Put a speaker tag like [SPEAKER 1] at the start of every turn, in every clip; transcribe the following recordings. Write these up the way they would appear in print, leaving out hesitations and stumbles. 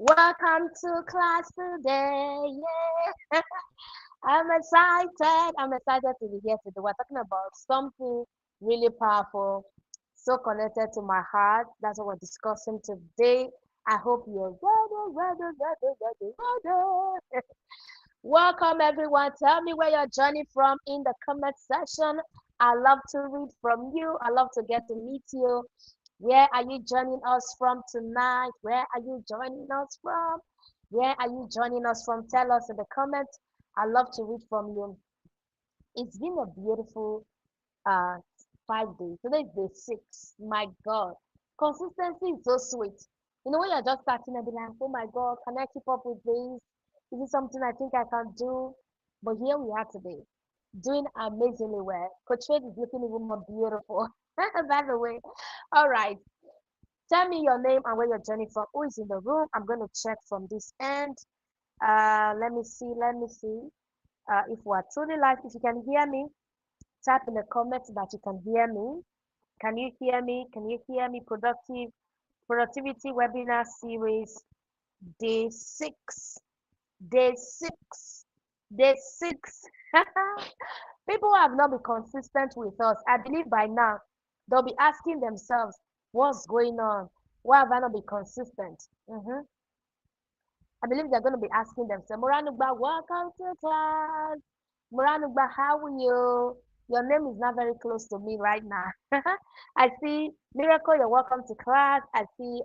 [SPEAKER 1] Welcome to class today. Yeah. I'm excited. I'm excited to be here today. We're talking about something really powerful, so connected to my heart. That's what we're discussing today. I hope you're ready. Welcome, everyone. Tell me where you're joining from in the comment section. I love to read from you. I love to get to meet you. Where are you joining us from tonight? Where are you joining us from? Where are you joining us from? Tell us in the comments. I love to read from you. It's been a beautiful uh 5 days. Today is day 6. My God. Consistency is so sweet. When you're just starting and be like, oh my God, can I keep up with this? Is it something I think I can do? But here we are today, doing amazingly well. Coach Fred is looking even more beautiful. By the way. All right. Tell me your name and where you're joining from. Who is in the room? I'm going to check from this end. Let me see. Let me see. If we are truly live, if you can hear me, type in the comments that you can hear me. Can you hear me? Can you hear me? Productivity webinar series, day 6. Day 6. Day 6. People who have not been consistent with us, I believe by now, they'll be asking themselves, what's going on? Why have I not been consistent? I believe they're going to be asking themselves, Moranugba, welcome to class. Moranugba, how are you? Your name is not very close to me right now. I see Miracle, you're welcome to class. I see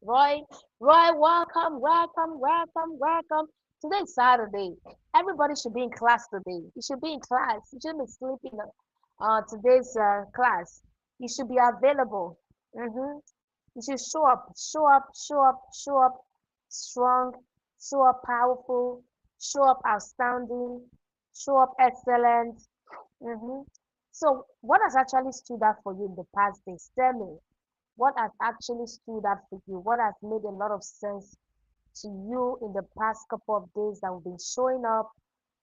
[SPEAKER 1] Roy. Roy, welcome, welcome, welcome, welcome. Today is Saturday. Everybody should be in class today. You should be in class. You shouldn't be sleeping today's class. You should be available. You should show up, show up, show up, show up strong, show up powerful, show up outstanding, show up excellent. hmm So, what has actually stood out for you in the past days? Tell me, what has actually stood out for you? What has made a lot of sense to you in the past couple of days that we've been showing up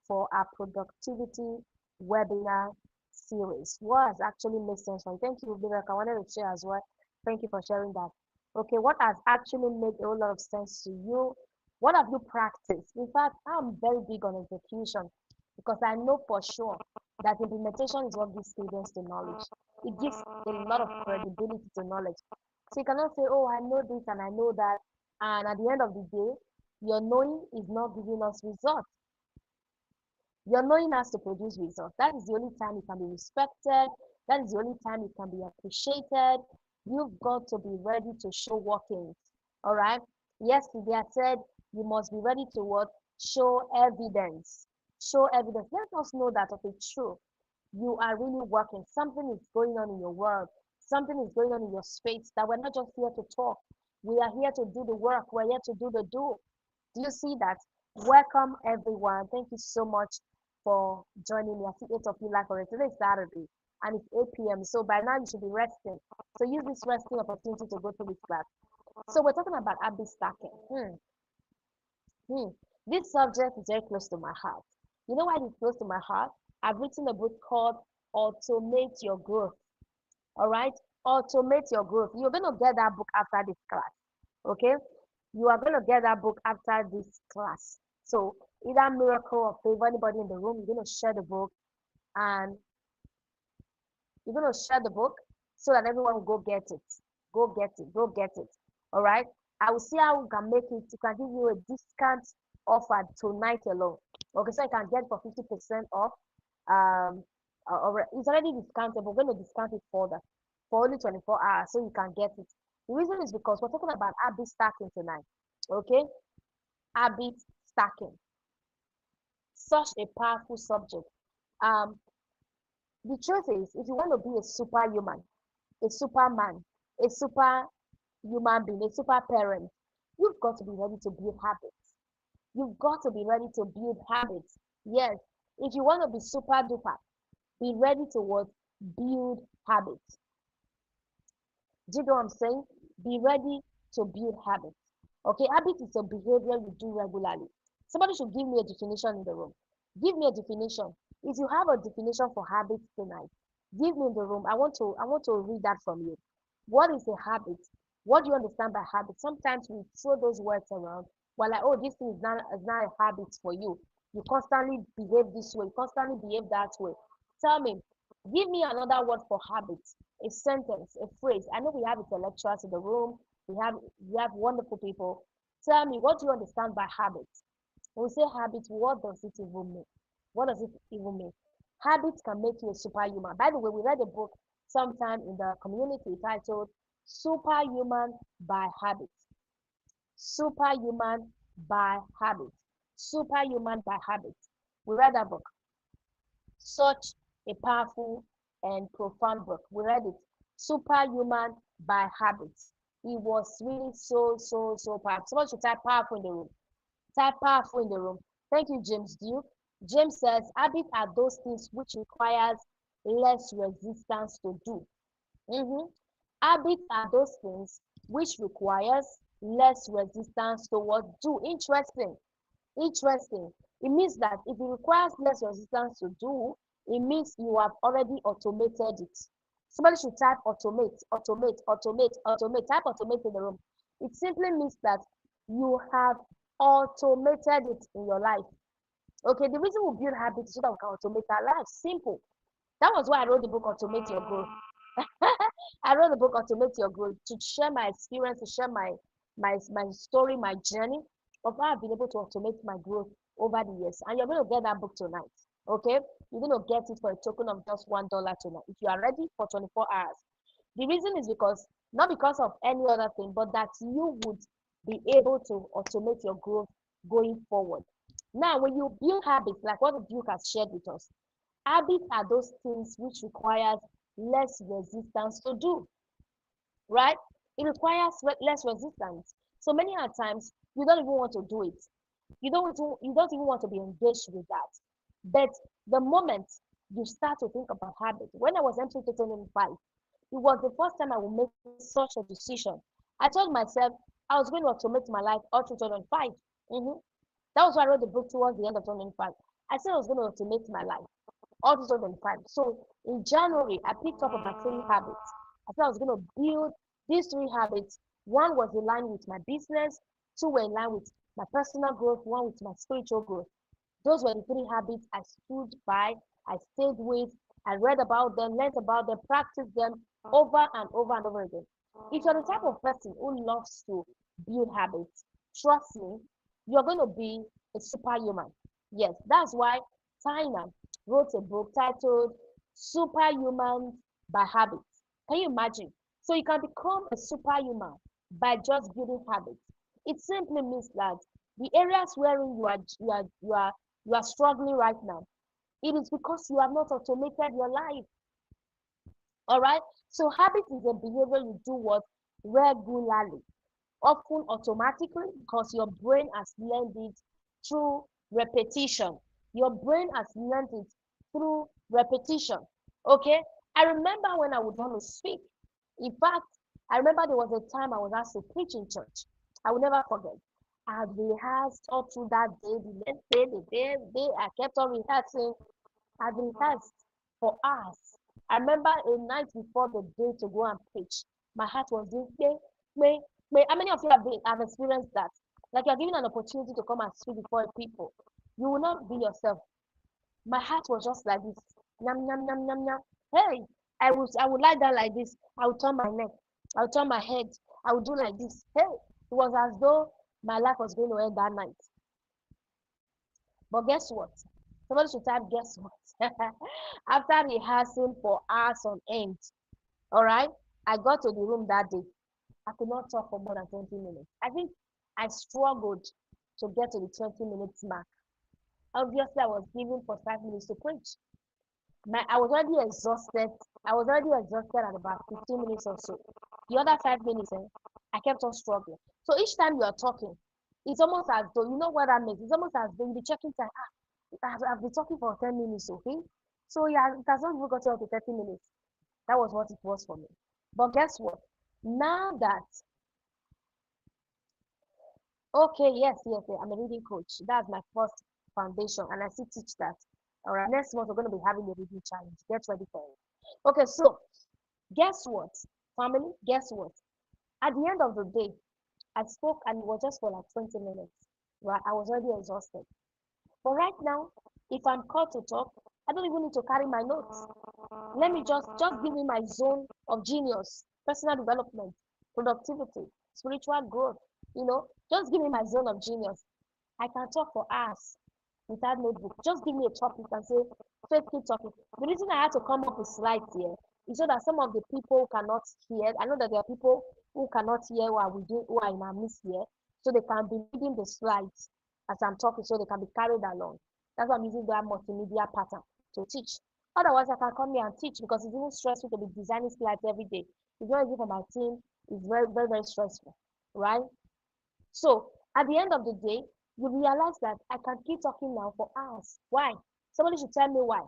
[SPEAKER 1] for our productivity webinar series? What has actually made sense for you? Thank you, Vivek. I wanted to share as well. Thank you for sharing that. Okay, what has actually made a whole lot of sense to you? What have you practiced? In fact, I'm very big on execution because I know for sure that implementation is what gives credence to knowledge. It gives a lot of credibility to knowledge. So you cannot say, oh, I know this and I know that, and at the end of the day, your knowing is not giving us results. Your knowing has to produce results. That is the only time you can be respected. That is the only time you can be appreciated. You've got to be ready to show workings. All right. Yesterday I said you must be ready to what? Show evidence. Show evidence. Let us know that okay, true. You are really working. Something is going on in your world. Something is going on in your space. That we're not just here to talk. We are here to do the work. We're here to do the do. Do you see that? Welcome everyone. Thank you so much for joining me. I see 8 of you like already. Today is Saturday and it's 8 p.m. So by now you should be resting. So use this resting opportunity to go through this class. So we're talking about habit stacking. This subject is very close to my heart. You know why it's close to my heart? I've written a book called Automate Your Growth. All right? Automate Your Growth. You're going to get that book after this class. Okay? You are going to get that book after this class. So either Miracle or Favor, anybody in the room, you're going to share the book and you're going to share the book so that everyone will go get it. Go get it. Go get it. All right. I will see how we can make it. We can give you a discount offer tonight alone. Okay, so you can get for 50% off. It's already discounted, but we're going to discount it further for only 24 hours so you can get it. The reason is because we're talking about habit stacking tonight. Okay, habit stacking. Such a powerful subject. Um, the truth is, if you want to be a superhuman, a superman, a super human being, a super parent, you've got to be ready to build habits. You've got to be ready to build habits. Yes, if you want to be super duper, be ready to what? Build habits. Do you know what I'm saying? Be ready to build habits. Okay, habit is a behavior you do regularly. Somebody should give me a definition in the room. Give me a definition. If you have a definition for habits tonight, give me in the room. I want to read that from you. What is a habit? What do you understand by habit? Sometimes we throw those words around. We're like, oh, this thing is not a habit for you. You constantly behave this way, you constantly behave that way. Tell me, give me another word for habit, a sentence, a phrase. I know we have intellectuals in the room, we have wonderful people. Tell me, what do you understand by habit? When we say habit, what does it even mean? What does it even mean? Habits can make you a superhuman. By the way, we read a book sometime in the community titled Superhuman by Habit. Superhuman by Habit. Superhuman by Habit. We read that book. Such a powerful and profound book. We read it. Superhuman by Habit. It was really so powerful. Someone should type powerful in the room. Type powerful in the room. Thank you, James Duke. James says, habits are those things which requires less resistance to do. Mhm. Habits are those things which requires less resistance to what do. Interesting. Interesting. It means that if it requires less resistance to do, it means you have already automated it. Somebody should type automate, automate, automate, automate. Type automate in the room. It simply means that you have automated it in your life. Okay, the reason we build habits is so that we can automate our life. Simple. That was why I wrote the book Automate Your Growth. I wrote the book Automate Your Growth to share my experience, to share my story, my journey of how I've been able to automate my growth over the years. And you're going to get that book tonight. Okay? You're going to get it for a token of just $1 tonight. If you are ready for 24 hours. The reason is because not because of any other thing, but that you would be able to automate your growth going forward. Now, when you build habits, like what the Duke has shared with us, habits are those things which requires less resistance to do, right? It requires less resistance. So many a times you don't even want to do it. You don't even want to be engaged with that. But the moment you start to think about habit, when I was entering 2005, it was the first time I would make such a decision. I told myself I was going to automate my life all through 2005. Mhm. That was why I wrote the book towards the end of 2005. I said I was going to automate my life all 2005. So in January, I picked up about 3 habits. I said I was going to build these 3 habits. One was in line with my business, 2 were in line with my personal growth, 1 with my spiritual growth. Those were the 3 habits I stood by, I stayed with, I read about them, learned about them, practiced them over and over and over again. If you're the type of person who loves to build habits, trust me, you're going to be a superhuman. Yes, that's why China wrote a book titled Superhuman by Habits. Can you imagine? So you can become a superhuman by just building habits. It simply means that the areas wherein you are struggling right now, it is because you have not automated your life. All right. So habit is a behavior you do what regularly, often automatically, because your brain has learned it through repetition. Your brain has learned it through repetition. Okay. I remember when I would want to speak. In fact, I remember there was a time I was asked to preach in church. I will never forget. I rehearsed all through that day, the next day, the day I kept on rehearsing. I rehearsed for hours. I remember a night before the day to go and preach. My heart was doing may. How many of you have experienced that? Like you're given an opportunity to come and speak before people. You will not be yourself. My heart was just like this. Yum yum yum yum yum. Hey, I would lie down like this. I would turn my neck. I would turn my head. I would do like this. Hey, it was as though my life was going to end that night. But guess what? Somebody should type guess what? After rehearsing for hours on end, all right, I got to the room that day. I could not talk for more than 20 minutes. I think I struggled to get to the 20 minutes mark. Obviously, I was given for 5 minutes to preach. I was already exhausted. I was already exhausted at about 15 minutes or so. The other 5 minutes, I kept on struggling. So each time you are talking, it's almost as though, you know what that means? It's almost as though you be checking time. I've been talking for 10 minutes, okay? So yeah, it has not even got up to 30 minutes. That was what it was for me. But guess what? Now that, okay, yes, I'm a reading coach. That's my first foundation, and I still teach that. All right, next month we're going to be having a reading challenge. Get ready for it. Okay, so guess what, family? Guess what? At the end of the day, I spoke and it was just for like 20 minutes. Right? I was already exhausted. But right now, if I'm called to talk, I don't even need to carry my notes. Let me just give me my zone of genius, personal development, productivity, spiritual growth. Just give me my zone of genius. I can talk for hours without notebook. Just give me a topic and say, Faith, keep talking. The reason I had to come up with slides here is so that some of the people cannot hear. I know that there are people who cannot hear what we do, who are in our midst here, so they can be reading the slides as I'm talking, so they can be carried along. That's why I'm using that multimedia pattern to teach. Otherwise, I can come here and teach because it's even stressful to be designing slides every day. It's not easy for my team. It's very, very, very stressful, right? So at the end of the day, you realize that I can keep talking now for hours. Why? Somebody should tell me why.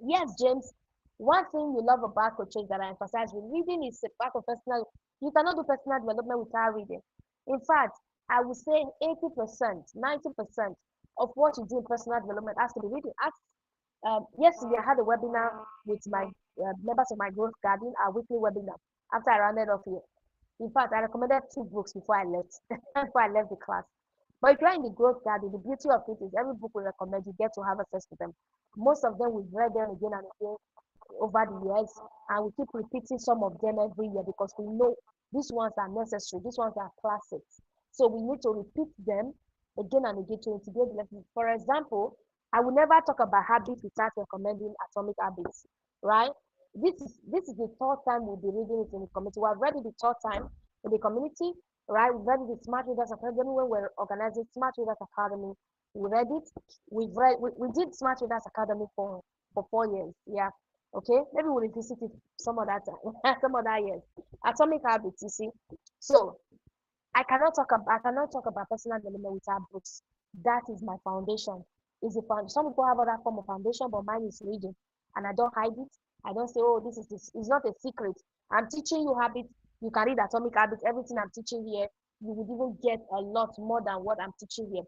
[SPEAKER 1] Yes, James, one thing you love about coaches that I emphasize with reading is a part of personal. You cannot do personal development without reading. In fact, I would say 80%, 90% of what you do in personal development has to be reading. Yesterday, I had a webinar with my members of my growth garden, our weekly webinar, after I rounded off here. In fact, I recommended 2 books before I left, before I left the class. But if you're in the growth garden, the beauty of it is every book we recommend, you get to have access to them. Most of them we've read them again and again over the years, and we keep repeating some of them every year because we know these ones are necessary, these ones are classics. So we need to repeat them again and again to integrate the lessons. For example, I will never talk about habits without recommending atomic habits, right? This is the third time we'll be reading it in the community. We have read it the third time in the community, right? We read it the Smart Readers Academy when we're organizing Smart Readers Academy. We read it. We did Smart Readers Academy for 4 years. Yeah. Okay. Maybe we'll revisit it some other time, some other years. Atomic habits, you see. So I cannot talk about personal development without books. That is my foundation. Is the foundation. Some people have other form of foundation, but mine is reading, and I don't hide it. I don't say, oh, this is this. It's not a secret. I'm teaching you habits. You can read atomic habits. Everything I'm teaching here, you would even get a lot more than what I'm teaching here.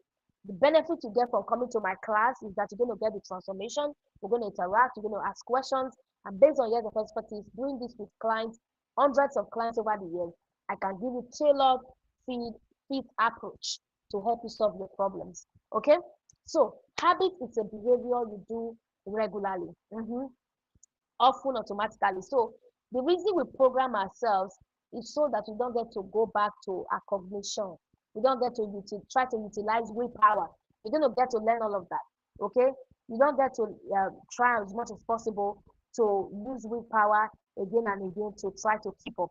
[SPEAKER 1] The benefit you get from coming to my class is that you're going to get the transformation. We're going to interact. You're going to ask questions, and based on years of expertise, doing this with clients, hundreds of clients over the years, I can give you tailored feed fit approach to help you solve your problems. Okay, so habit is a behavior you do regularly, often automatically. So the reason we program ourselves is so that we don't get to go back to our cognition. We don't get to try to utilize willpower. You're going to get to learn all of that. Okay, you don't get to try as much as possible to use willpower again and again to try to keep up.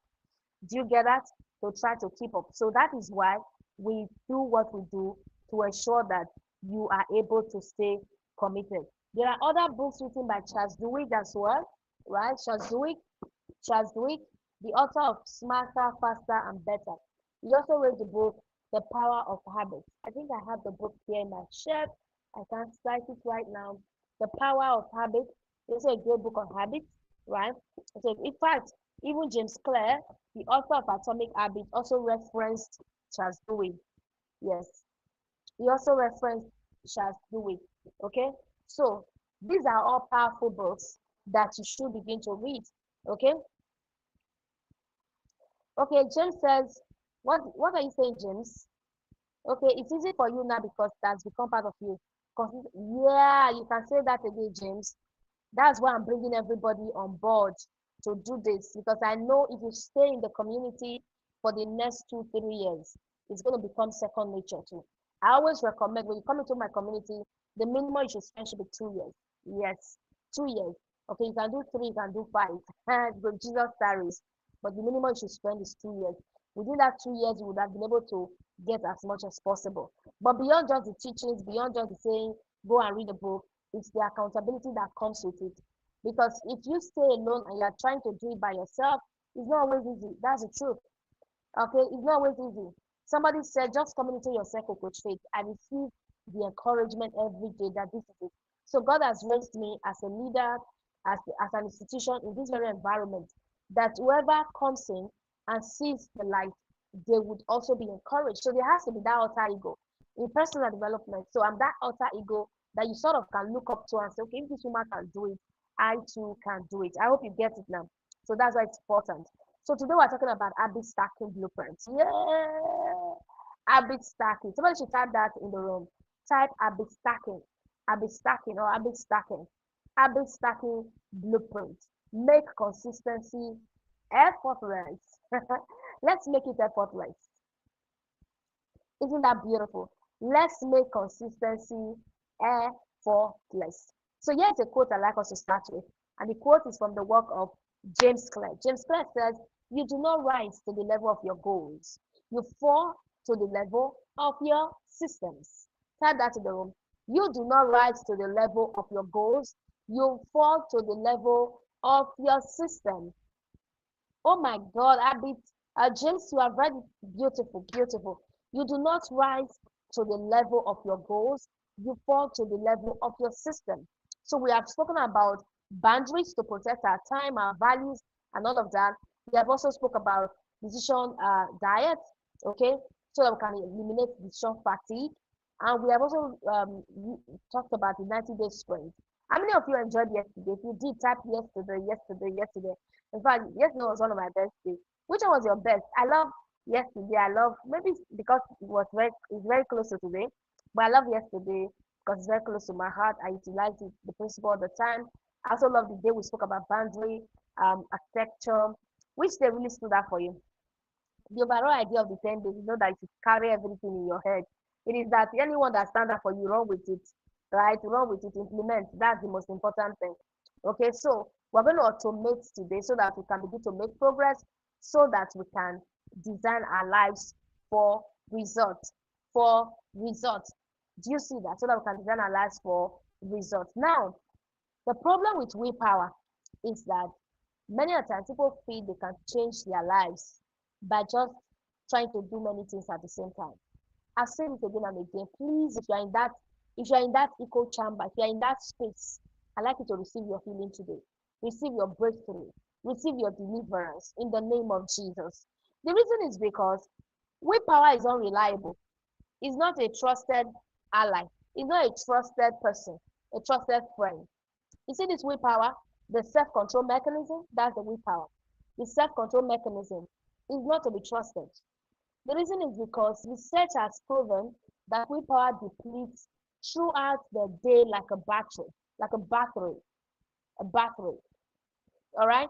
[SPEAKER 1] Do you get that? To try to keep up. So that is why we do what we do to ensure that you are able to stay committed. There are other books written by Charles Duhigg as well, right? Charles Duhigg, the author of Smarter, Faster, and Better. He also wrote the book The Power of Habits. I think I have the book here in my shelf. I can't cite it right now. The Power of Habits. It's a great book on habits, right? So in fact, even James Clear, the author of Atomic Habits, also referenced Charles Duhigg. Yes, he also referenced Charles Duhigg. Okay, so these are all powerful books that you should begin to read. Okay. Okay, James says, what are you saying, James? Okay, it's easy for you now because that's become part of you. Yeah, you can say that again, James. That's why I'm bringing everybody on board to do this because I know if you stay in the community for the next 2, 3 years, it's going to become second nature too. I always recommend when you come into my community, the minimum you should spend should be 2 years. Yes, 2 years. Okay, you can do 3, you can do 5. But Jesus tarries. But the minimum you should spend is 2 years. Within that 2 years, you would have been able to get as much as possible. But beyond just the teachings, beyond just the saying, go and read a book, it's the accountability that comes with it. Because if you stay alone and you're trying to do it by yourself, it's not always easy. That's the truth. Okay, it's not always easy. Somebody said, just communicate your circle, Coach Faith. I receive the encouragement every day that this is it. So God has raised me as a leader, as an institution in this very environment, that whoever comes in and sees the light, they would also be encouraged. So there has to be that alter ego in personal development. So I'm that alter ego that you sort of can look up to and say, okay, if this woman can do it, I too can do it. I hope you get it now. So that's why it's important. So today we're talking about habit stacking blueprints. Yeah, habit stacking. Somebody should type that in the room. Type habit stacking blueprint. Make consistency effortless. Let's make it effortless. Isn't that beautiful? Let's make consistency effortless. So here's a quote I like us to start with. And the quote is from the work of James Clear. James Clear says, you do not rise to the level of your goals. You fall to the level of your systems. Type that in the room. You do not rise to the level of your goals. You fall to the level of your system. Oh my God, Abby, James, you have read it. Beautiful, beautiful. You do not rise to the level of your goals, you fall to the level of your system. So we have spoken about boundaries to protect our time, our values, and all of that. We have also spoke about decision diet, okay, so that we can eliminate decision fatigue. And we have also talked about the 90-day sprint. How many of you enjoyed yesterday? If you did, type yesterday. In fact, yesterday was one of my best days. Which one was your best? I love yesterday. I love maybe because it's very close to today, but I love yesterday because it's very close to my heart. I utilize it, the principle all the time. I also love the day we spoke about boundary, architecture. Which day really stood out for you? The overall idea of the 10 days is not that you carry everything in your head. It is that anyone that stands up for you, run with it, right? Run with it, implement. That's the most important thing. Okay, so we're going to automate today so that we can begin to make progress, so that we can design our lives for results. For results. Do you see that? So that we can design our lives for results. Now, the problem with willpower is that many a times people feel they can change their lives by just trying to do many things at the same time. I've said it again and again. Please, if you're in that echo chamber, if you're in that space, I'd like you to receive your healing today. Receive your breakthrough. Receive your deliverance in the name of Jesus. The reason is because willpower is unreliable. It's not a trusted ally. It's not a trusted person, a trusted friend. You see this willpower, the self-control mechanism, that's the willpower. The self-control mechanism is not to be trusted. The reason is because research has proven that willpower depletes throughout the day like a battery, like a battery. All right?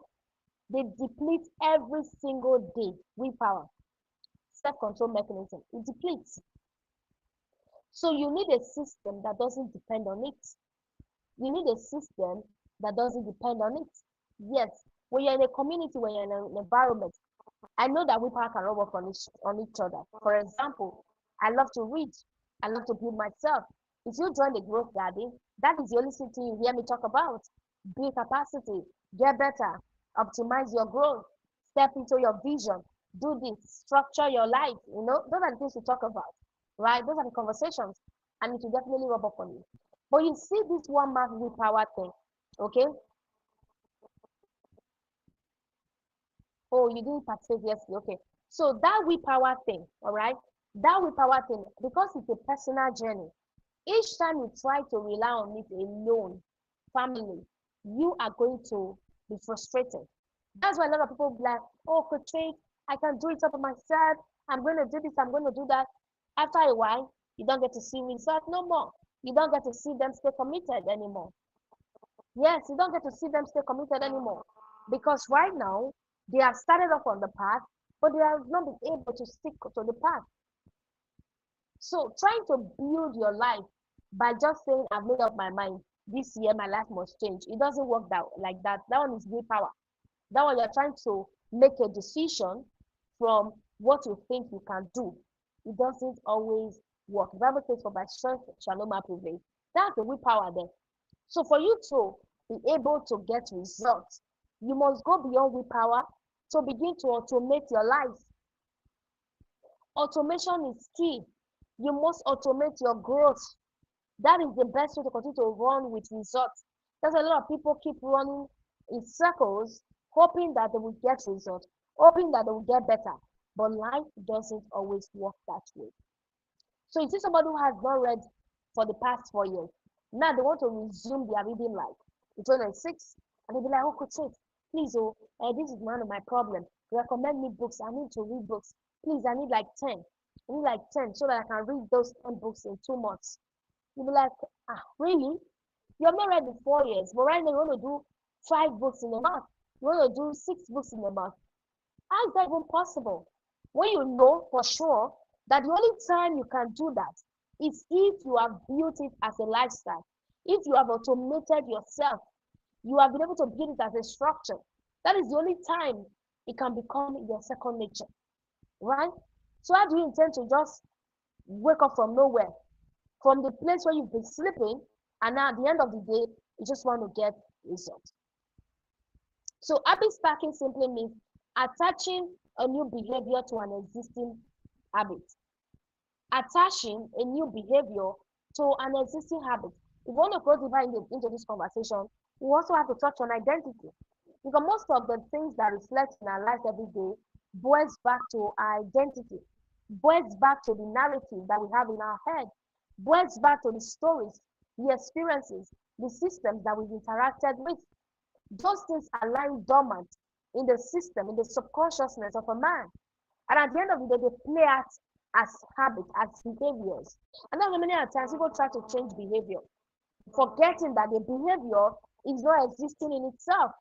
[SPEAKER 1] They deplete every single day. Willpower, self-control mechanism, it depletes. So you need a system that doesn't depend on it. You need a system that doesn't depend on it. Yes, when you're in a community, when you're in an environment, I know that willpower can rub off on each other. For example, I love to read. I love to build myself. If you join the growth garden, that is the only thing you hear me talk about. Build capacity, get better, optimize your growth, step into your vision, do this, structure your life. Those are the things we talk about, right? Those are the conversations, and it will definitely rub off on you. But you see this one mark willpower thing, okay? Oh, you didn't participate yesterday. Okay. So that willpower thing, all right? That willpower thing, because it's a personal journey, each time you try to rely on it alone, family, you are going to be frustrated. That's why a lot of people be like, oh, Coach Faith, I can do it up for myself. I'm going to do this, I'm going to do that. After a while, you don't get to see results no more. You don't get to see them stay committed anymore. Yes, you don't get to see them stay committed anymore. Because right now, they have started off on the path, but they have not been able to stick to the path. So trying to build your life by just saying, I've made up my mind, this year my life must change. It doesn't work like that. That one is willpower. That one you're trying to make a decision from what you think you can do. It doesn't always work. The Bible says, for by strength shall no man prevail. That's the willpower there. So for you to be able to get results, you must go beyond willpower to begin to automate your life. Automation is key. You must automate your growth. That is the best way to continue to run with results. There's a lot of people keep running in circles, hoping that they will get results, hoping that they will get better. But life doesn't always work that way. So you see somebody who has not read for the past 4 years. Now they want to resume their reading life. It's 26, and they'll be like, oh, coach, please, this is one of my problems. Recommend me books. I need to read books. Please, I need like 10. I need like 10 so that I can read those 10 books in 2 months. You'll be like, ah, really? You have not read in 4 years, but right now you want to do 5 books in a month. You want to do 6 books in a month. How is that even possible? When you know for sure that the only time you can do that is if you have built it as a lifestyle, if you have automated yourself, you have been able to build it as a structure. That is the only time it can become your second nature, right? So how do you intend to just wake up from nowhere, from the place where you've been sleeping, and now at the end of the day, you just want to get results? So habit stacking simply means attaching a new behavior to an existing habit. Attaching a new behavior to an existing habit. If we want to go deeper into this conversation, we also have to touch on identity. Because most of the things that reflect in our lives every day boils back to our identity, boils back to the narrative that we have in our head, boils back to the stories, the experiences, the systems that we've interacted with. Those things are lying dormant in the system, in the subconsciousness of a man. And at the end of the day, they play out as habits, as behaviors. And then many times people try to change behavior, forgetting that the behavior is not existing in itself,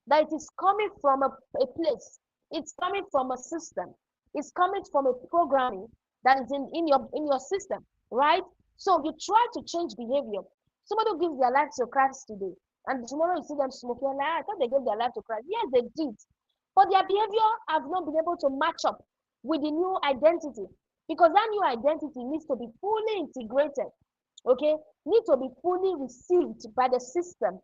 [SPEAKER 1] that it is coming from a place, it's coming from a system, it's coming from a programming that is in your system, right? So you try to change behavior. Somebody who gives their life to Christ today, and tomorrow you see them smoking, like, I thought they gave their life to Christ. Yes, they did. But their behavior has not been able to match up with the new identity, because that new identity needs to be fully integrated, okay? Need to be fully received by the system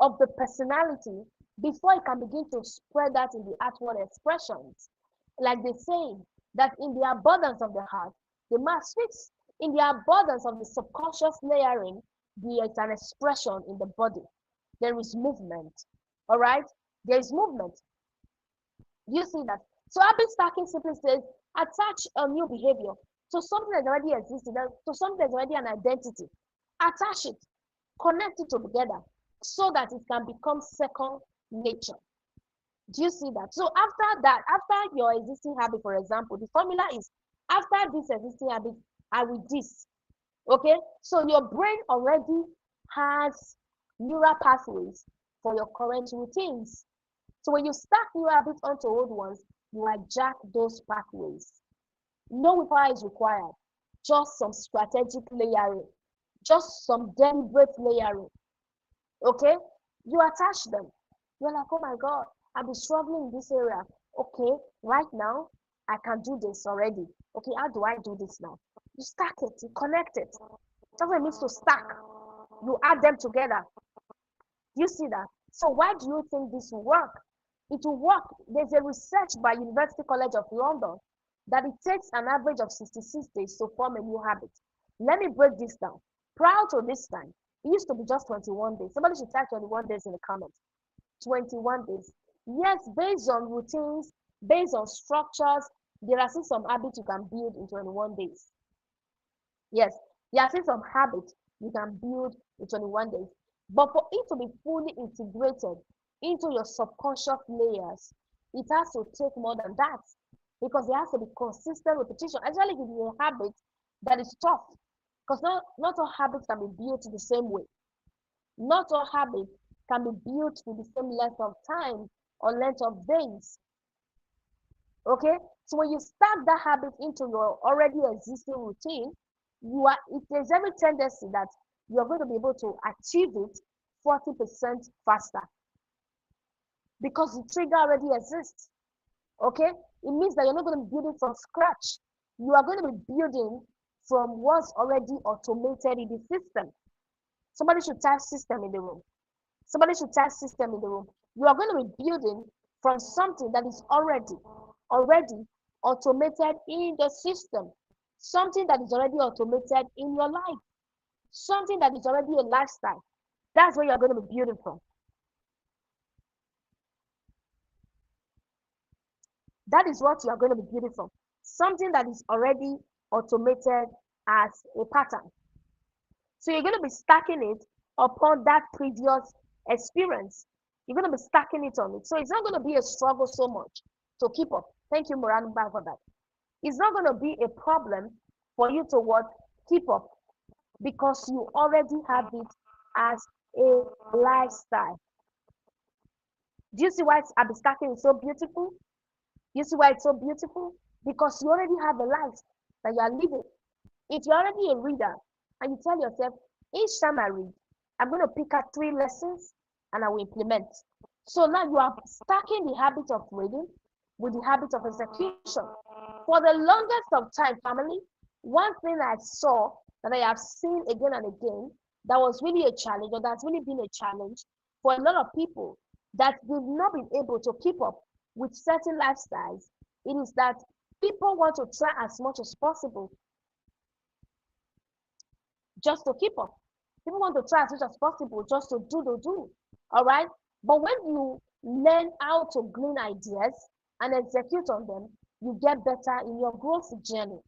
[SPEAKER 1] of the personality before it can begin to spread that in the outward expressions. Like they say that in the abundance of the heart, the mouth speaks. In the abundance of the subconscious layering, there is an expression in the body. There is movement. All right? There is movement. You see that? So habit stacking simply says attach a new behavior to something that already exists, to something that's already an identity. Attach it, connect it together so that it can become second nature. Do you see that? So after that, after your existing habit, for example, the formula is after this existing habit, I will this. Okay? So your brain already has neural pathways for your current routines. So when you stack new habits onto old ones, you hijack those pathways. No willpower is required, just some strategic layering, just some deliberate layering. Okay? You attach them. You're like, oh my God, I've been struggling in this area. Okay, right now, I can do this already. Okay, how do I do this now? You stack it, you connect it. That's what it means to stack. You add them together. You see that? So why do you think this will work? It will work. There's a research by University College of London that it takes an average of 66 days to form a new habit. Let me break this down. Prior to this time, it used to be just 21 days. Somebody should type 21 days in the comments. 21 days. Yes, based on routines, based on structures, there are still some habits you can build in 21 days. Yes, there are still some habits you can build in 21 days. But for it to be fully integrated into your subconscious layers, it has to take more than that, because there has to be consistent repetition, especially if it is a habit that is tough. Because not all habits can be built the same way. Not all habits can be built with the same length of time or length of days. Okay? So when you start that habit into your already existing routine, there's every tendency that you're going to be able to achieve it 40% faster, because the trigger already exists. Okay? It means that you're not going to be building from scratch. You are going to be building from what's already automated in the system. Somebody should type system in the room. Somebody should type system in the room. You are going to be building from something that is already automated in the system. Something that is already automated in your life. Something that is already a lifestyle. That's where you're going to be building from. That is what you are going to be building from. Something that is already automated as a pattern. So you're going to be stacking it upon that previous experience. You're going to be stacking it on it. So it's not going to be a struggle so much to keep up. Thank you, Moranba, for that. It's not going to be a problem for you to what? Keep up, because you already have it as a lifestyle. Do you see why abstracting is so beautiful? You see why it's so beautiful? Because you already have a life that you are living. If you're already a reader and you tell yourself, each time I read, I'm going to pick up 3 lessons and I will implement. So now you are stacking the habit of reading with the habit of execution. For the longest of time, family, one thing I saw that I have seen again and again that was really a challenge, or that's really been a challenge for a lot of people that they've not been able to keep up with certain lifestyles, it is that people want to try as much as possible just to keep up. People want to try as much as possible just to do. All right. But when you learn how to glean ideas and execute on them, you get better in your growth journey.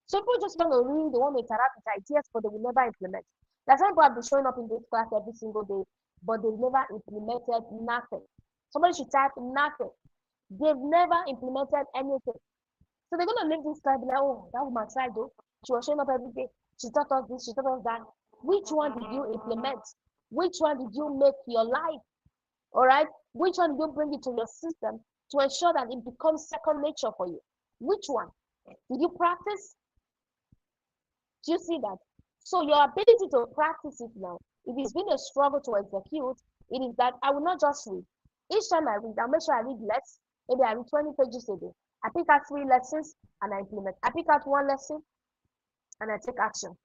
[SPEAKER 1] So people just want to read, they want to interact with ideas, but they will never implement. That's why people have been showing up in this class every single day, but they've never implemented nothing. Somebody should type nothing. They've never implemented anything. So they're going to leave this class like, oh, that woman tried though. She was showing up every day. She taught us this, she taught us that. Which one did you implement? Which one did you make your life? All right? Which one did you bring it to your system to ensure that it becomes second nature for you? Which one? Did you practice? Do you see that? So your ability to practice it now, if it's been a struggle to execute, it is that I will not just read. Each time I read, I'll make sure I read less. Maybe I read 20 pages a day. I pick out 3 lessons and I implement. I pick out 1 lesson and I take action.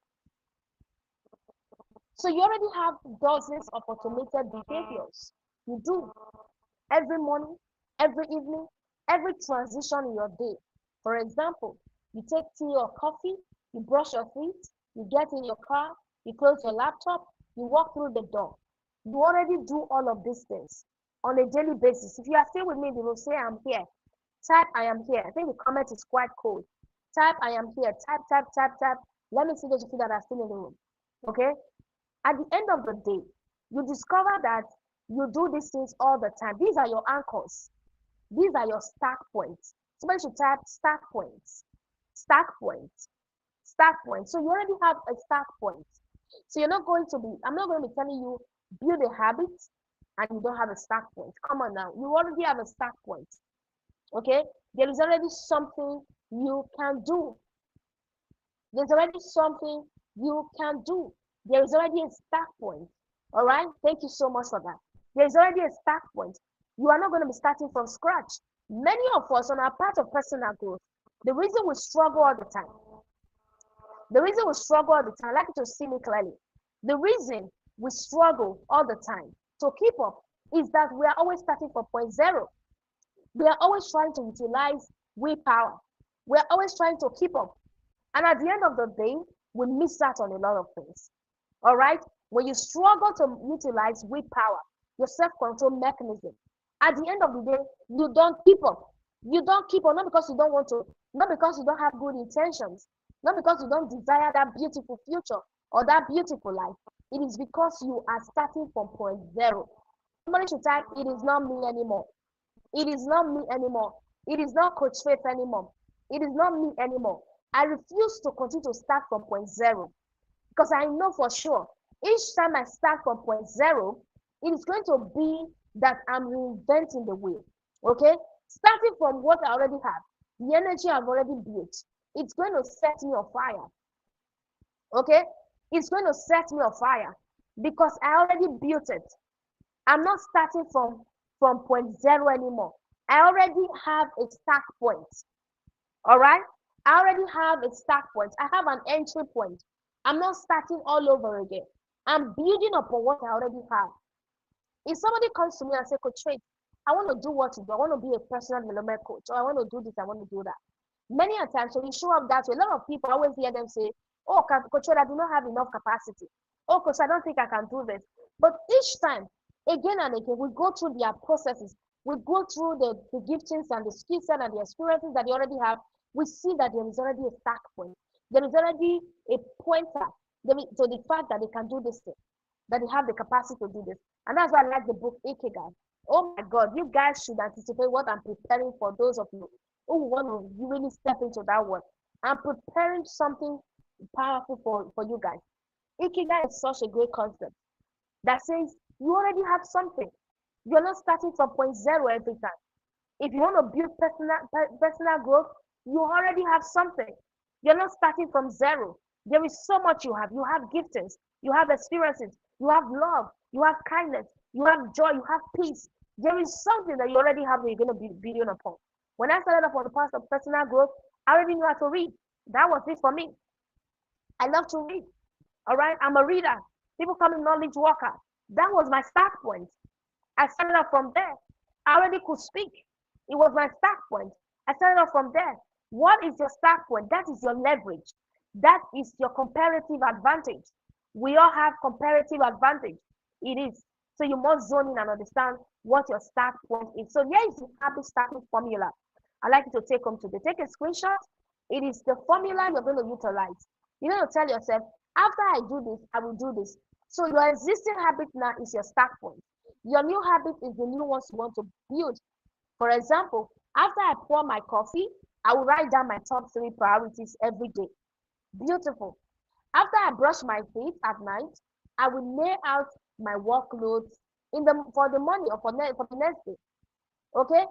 [SPEAKER 1] So you already have dozens of automated behaviors. You do every morning, every evening, every transition in your day. For example, you take tea or coffee, you brush your teeth, you get in your car, you close your laptop, you walk through the door. You already do all of these things on a daily basis. If you are still with me, you will say, I'm here. Type, I am here. I think the comment is quite cold. Type, I am here. Type. Let me see those of you that are still in the room. Okay? At the end of the day, you discover that you do these things all the time. These are your anchors. These are your start points. Somebody should type start points. Start points. Start points. So you already have a start point. So you're not going to be, I'm not going to be telling you build a habit and you don't have a start point. Come on now. You already have a start point. Okay? There is already something you can do. There's already something you can do. There is already a start point. All right? Thank you so much for that. There is already a start point. You are not going to be starting from scratch. Many of us on our path of personal growth, the reason we struggle all the time, I'd like you to see me clearly. The reason we struggle all the time to keep up is that we are always starting from point zero. We are always trying to utilize willpower. We are always trying to keep up. And at the end of the day, we miss out on a lot of things. All right? When you struggle to utilize willpower, your self-control mechanism, at the end of the day, you don't keep up. You don't keep up, not because you don't want to, not because you don't have good intentions, not because you don't desire that beautiful future or that beautiful life. It is because you are starting from point zero. Somebody should type, it is not me anymore. It is not me anymore. It is not Coach Faith anymore. It is not me anymore. I refuse to continue to start from point zero because I know for sure each time I start from point zero, it is going to be that I'm reinventing the wheel. Okay? Starting from what I already have, the energy I've already built, it's going to set me on fire. Okay? It's going to set me on fire because I already built it. I'm not starting from point zero anymore. I already have a start point. All right? I already have a start point. I have an entry point. I'm not starting all over again. I'm building upon what I already have. If somebody comes to me and says, Coach Faith, I want to do what you do. I want to be a personal development coach, or I want to do this, I want to do that. Many a times when you show up that way, a lot of people always hear them say, oh, Coach Faith, I do not have enough capacity. Oh, Coach, I don't think I can do this. But each time, again and again, we go through their processes. We go through the giftings and the skill set and the experiences that they already have. We see that there is already a start point. There is already a pointer to the fact that they can do this thing, that they have the capacity to do this. And that's why I like the book Ikigai. Oh my God, you guys should anticipate what I'm preparing for those of you who want to really step into that work. I'm preparing something powerful for you guys. Ikigai is such a great concept that says you already have something. You're not starting from point zero every time. If you want to build personal growth, you already have something. You're not starting from zero. There is so much you have. You have giftings, you have experiences, you have love, you have kindness, you have joy, you have peace. There is something that you already have that you're going to be building upon. When I started off on the path of personal growth, I already knew how to read. That was it for me. I love to read. All right, I'm a reader. People call me knowledge worker. That was my start point. I started off from there. I already could speak. It was my start point. I started off from there. What is your start point? That is your leverage. That is your comparative advantage. We all have comparative advantage. It is. So you must zone in and understand what your start point is. So here is the habit starting formula. I'd like you to take home today. Take a screenshot. It is the formula you're going to utilize. You're going to tell yourself, after I do this, I will do this. So your existing habit now is your start point. Your new habit is the new ones you want to build. For example, after I pour my coffee, I will write down my top 3 priorities every day. Beautiful. After I brush my teeth at night, I will lay out my workloads in the for the morning or for the next day. Okay?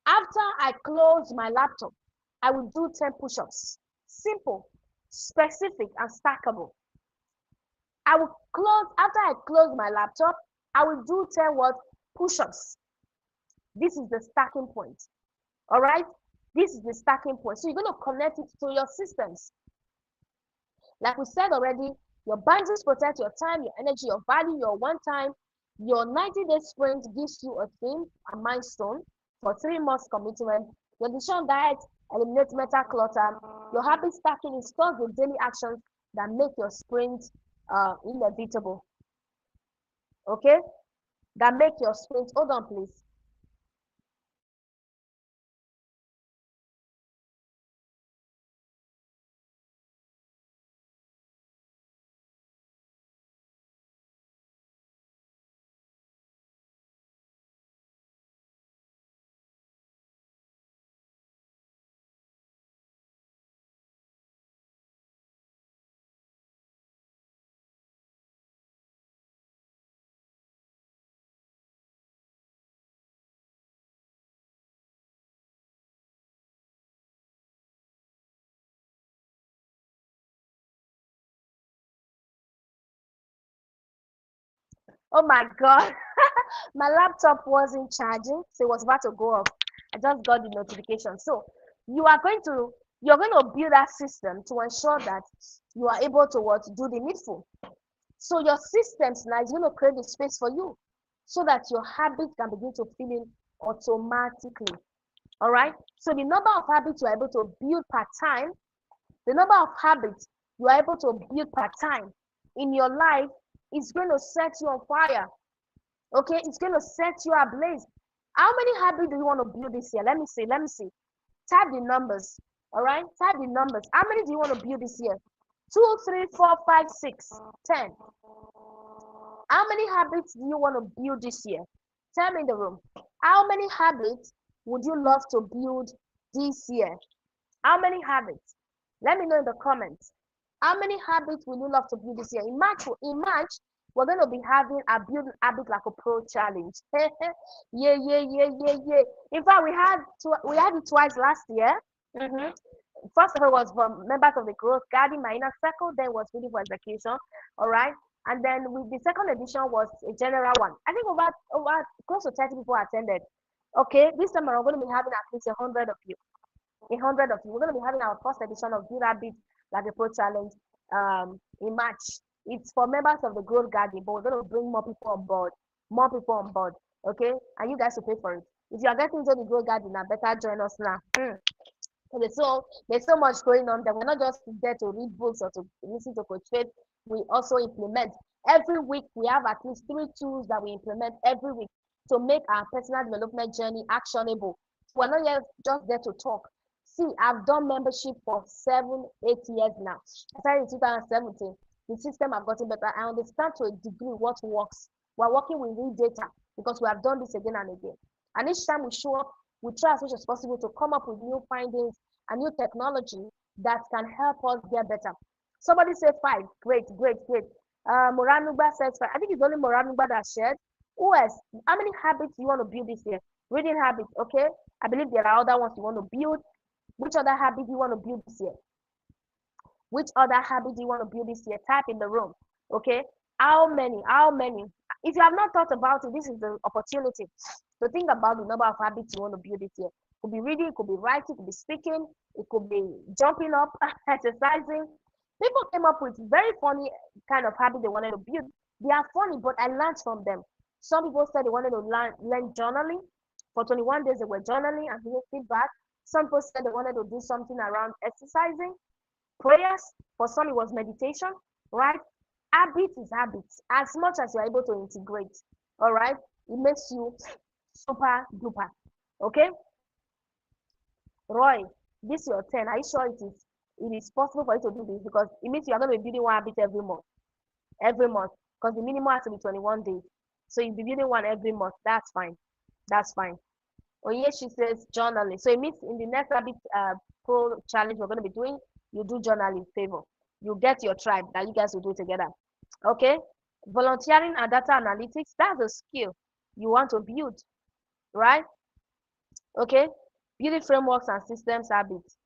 [SPEAKER 1] After I close my laptop, I will do 10 push-ups. Simple, specific, and stackable. I will close after I close my laptop, I will do 10 what push-ups. This is the starting point. All right? This is the starting point. So you're going to connect it to your systems. Like we said already, your boundaries protect your time, your energy, your value, your one time. Your 90-day sprint gives you a theme, a milestone for 3 months commitment. Your decision diet eliminates mental clutter. Your habit stacking installs the daily actions that make your sprint inevitable. Okay? That make your sprint. Hold on, please. Oh my God. My laptop wasn't charging, so it was about to go off. I just got the notification. So you are going to you're going to build that system to ensure that you are able to what do the needful. So your systems now is going to create the space for you so that your habit can begin to fill in automatically. All right. So the number of habits you are able to build per time, the number of habits you are able to build per time in your life is going to set you on fire. Okay, it's going to set you ablaze. How many habits do you want to build this year? Let me see. Let me see. Type the numbers. All right, type the numbers. How many do you want to build this year? 2, 3, 4, 5, 6, 10. How many habits do you want to build this year? Tell me in the room. How many habits would you love to build this year? How many habits? Let me know in the comments. How many habits would you love to build this year? In March, we're going to be having a build habit like a pro challenge. Yeah, yeah, yeah, yeah, yeah. In fact, we had it twice last year. Mm-hmm. First of all was from members of the growth guarding my inner circle, then was reading for execution. All right. And then with the second edition was a general one. I think over close to 30 people attended. Okay, this time we're going to be having at least 100 of you. We're going to be having our first edition of Build Habit like a Pro Challenge in March. It's for members of the Growth Garden, but we're going to bring more people on board. More people on board. Okay? And you guys will pay for it. If you are getting into the Growth Garden, now better join us now. There's so much going on that we're not just there to read books or to listen to Coach Faith. We also implement. Every week we have at least 3 tools that we implement every week to make our personal development journey actionable. We're not yet just there to talk. See, I've done membership for 7, 8 years now. I started in 2017. The system have gotten better. I understand to a degree what works. We're working with real data. because we have done this again and again. And each time we show up, we try as much as possible to come up with new findings and new technology that can help us get better. Somebody said 5. Great, great, great. Moranuba says 5. I think it's only Moranuba that shared. Who else? How many habits do you want to build this year? Reading habits, okay? I believe there are other ones you want to build. Which other habit do you want to build this year? Which other habit do you want to build this year? Type in the room, okay? How many? How many? If you have not thought about it, this is the opportunity to think about the number of habits you want to build this year. It could be reading, it could be writing, it could be speaking, it could be jumping up, exercising. People came up with very funny kind of habit they wanted to build. They are funny, but I learned from them. Some people said they wanted to learn journaling. For 21 days, they were journaling and giving feedback. Some people said they wanted to do something around exercising, prayers. For some, it was meditation, right? Habit is habits. As much as you're able to integrate, all right, it makes you super duper. Okay, Roy, this is your 10. Are you sure it is possible for you to do this? Because it means you are going to be building one habit every month. Every month. Because the minimum has to be 21 days. So you'll be building one every month. That's fine. That's fine. Oh yes, she says journaling. So it means in the next habit pro challenge we're going to be doing, you do journaling favor. You get your tribe that you guys will do together. Okay? Volunteering and data analytics, that's a skill you want to build, right? Okay? Building frameworks and systems habits.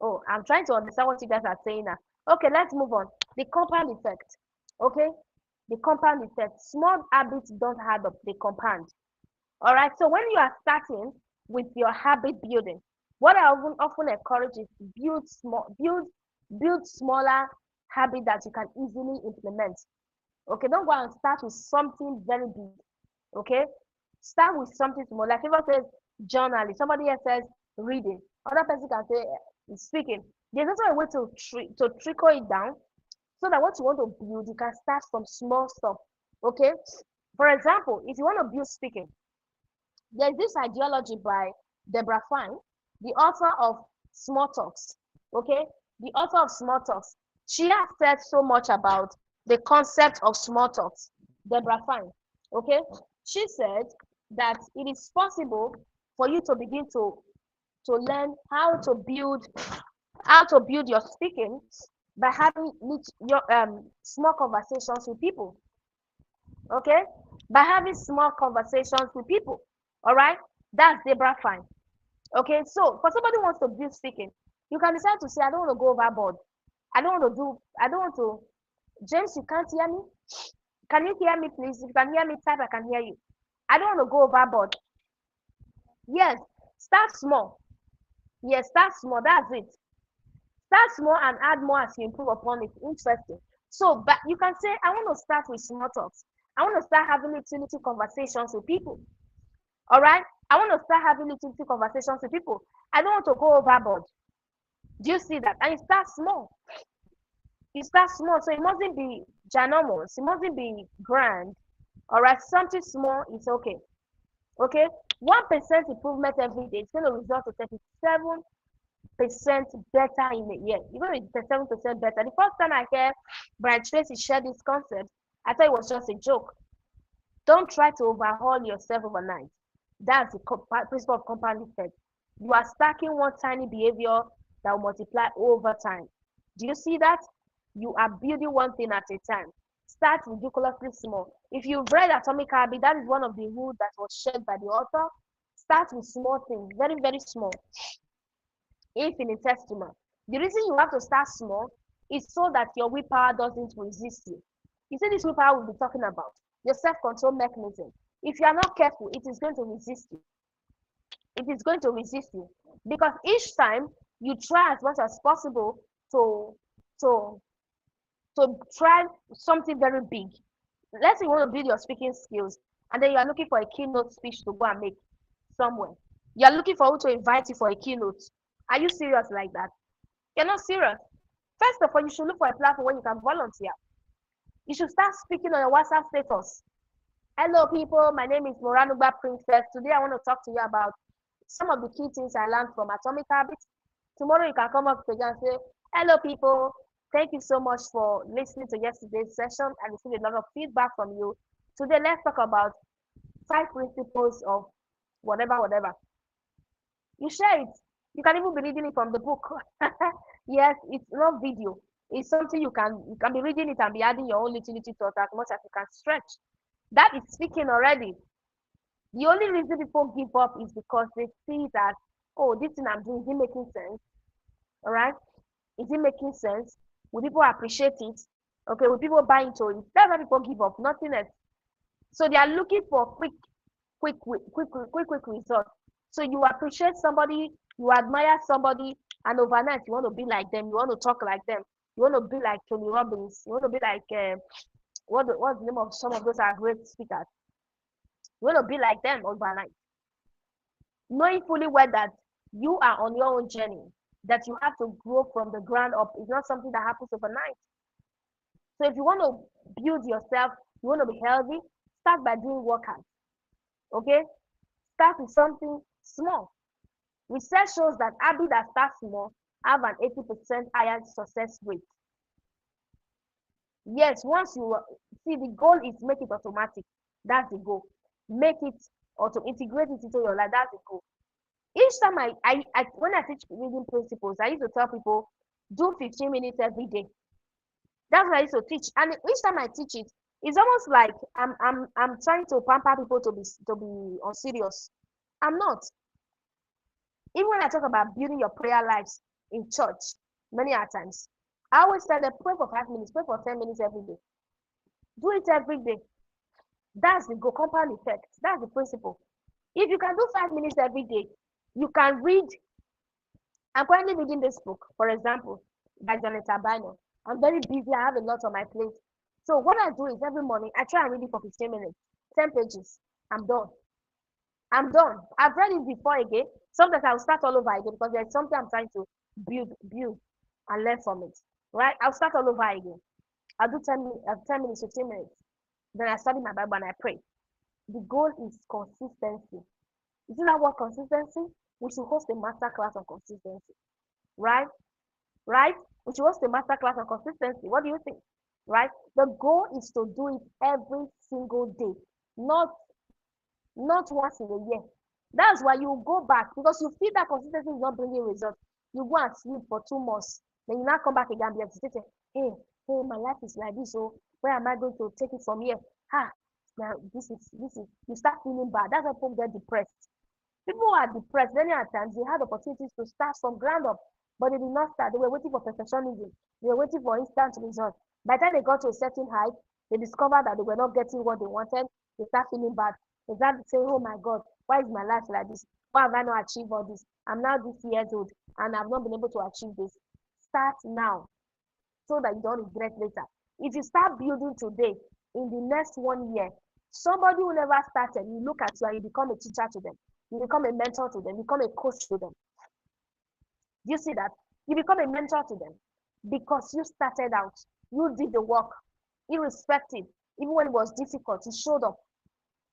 [SPEAKER 1] Oh, I'm trying to understand what you guys are saying now. Okay, let's move on. The compound effect. Okay? The compound effect. Small habits don't add up, they compound. All right. So when you are starting with your habit building, what I often encourage is build smaller habit that you can easily implement. Okay, don't go and start with something very big. Okay, start with something small. Like if I says journaling, somebody else says reading, other person can say speaking. There's also a way to trickle it down so that what you want to build, you can start from small stuff. Okay, for example, if you want to build speaking, there's this ideology by Deborah Fine, the author of Small Talks. Okay, the author of Small Talks. She has said so much about the concept of small talks. Deborah Fine. Okay, she said that it is possible for you to begin to learn how to build your speaking by having your small conversations with people. Okay, by having small conversations with people. All right, that's Deborah Fine. Okay, so for somebody who wants to build speaking, you can decide to say, I don't want to go overboard. I don't want to. James, you can't hear me? Can you hear me, please? If you can hear me, type, I can hear you. I don't want to go overboard. Yes, start small. Yes, start small. That's it. Start small and add more as you improve upon it. Interesting. So, but you can say, I want to start with small talks. I want to start having utility conversations with people. All right? I want to start having utility conversations with people. I don't want to go overboard. Do you see that? And it starts small. It starts small. So it mustn't be ginormous. It mustn't be grand. All right? Something small is okay. Okay? 1% improvement every day is going to result to 37% better in a year. You're going to be 37% better. The first time I heard Brian Tracy share this concept, I thought it was just a joke. Don't try to overhaul yourself overnight. That's the principle of compound effect. You are stacking one tiny behavior that will multiply over time. Do you see that? You are building one thing at a time. Start ridiculously small. If you've read Atomic Habit, that is one of the rules that was shared by the author. Start with small things, very, very small. Infinitesimal. The reason you have to start small is so that your willpower doesn't resist you. You see this willpower we'll be talking about, your self-control mechanism. If you are not careful, it is going to resist you. It is going to resist you because each time you try as much as possible to to try something very big. Let's say you want to build your speaking skills, and then you are looking for a keynote speech to go and make somewhere. You are looking for who to invite you for a keynote. Are you serious like that? You're not serious. First of all, you should look for a platform where you can volunteer. You should start speaking on your WhatsApp status. Hello, people. My name is Moranuba Princess. Today, I want to talk to you about some of the key things I learned from Atomic Habits. Tomorrow, you can come up to and say, hello, people. Thank you so much for listening to yesterday's session. I received a lot of feedback from you. Today, let's talk about 5 principles of whatever, whatever. You share it. You can even be reading it from the book. Yes, it's not video. It's something you can be reading it and be adding your own little thought as much as you can stretch. That is speaking already. The only reason people give up is because they see it as, oh, this thing I'm doing, is it making sense? All right? Is it making sense? Will people appreciate it? Okay, will people buy into it? That's why people give up, nothing else. So they are looking for quick results. So you appreciate somebody, you admire somebody, and overnight you want to be like them, you want to talk like them, you want to be like Tony Robbins, you want to be like what's the name of some of those are great speakers. You want to be like them overnight, knowing fully well that you are on your own journey, that you have to grow from the ground up. It's not something that happens overnight. So if you want to build yourself, you want to be healthy, start by doing workouts. Okay? Start with something small. Research shows that habits that start small have an 80% higher success rate. Yes, once you see, the goal is make it automatic. That's the goal. Make it or to integrate it into your life. That's the goal. Each time I when I teach reading principles, I used to tell people do 15 minutes every day. That's what I used to teach. And each time I teach it, it's almost like I'm trying to pamper people to be on serious. I'm not. Even when I talk about building your prayer lives in church, many a times, I always tell them pray for 5 minutes, pray for 10 minutes every day. Do it every day. That's the go compound effect. That's the principle. If you can do 5 minutes every day, you can read. I'm currently reading this book, for example, by Jonathan Bino. I'm very busy. I have a lot on my plate. So what I do is every morning I try and read it for 15 minutes, 10 pages. I'm done. I'm done. I've read it before again. Sometimes I'll start all over again because there's something I'm trying to build and learn from it. Right? I'll start all over again. I'll do 10 minutes, 15 minutes. Then I study my Bible and I pray. The goal is consistency. You see that word consistency? We should host a master class on consistency. Right? Right? We should host a master class on consistency. What do you think? Right? The goal is to do it every single day, not once in a year. That's why you go back because you feel that consistency is not bringing results. You go and sleep for 2 months, then you now come back again and be agitated. Hey, my life is like this. So where am I going to take it from here? Now this is. You start feeling bad. That's why people get depressed. People who are depressed many times they had opportunities to start from ground up, but they did not start. They were waiting for perfectionism. They were waiting for instant results. By the time they got to a certain height, they discovered that they were not getting what they wanted. They start feeling bad. They start saying, "Oh my God, why is my life like this? Why have I not achieved all this? I'm now this years old and I've not been able to achieve this." Start now so that you don't regret later. If you start building today, in the next 1 year, somebody who never started, you look at you and you become a teacher to them. You become a mentor to them. You become a coach to them. Do you see that? You become a mentor to them because you started out. You did the work, irrespective. Even when it was difficult, you showed up.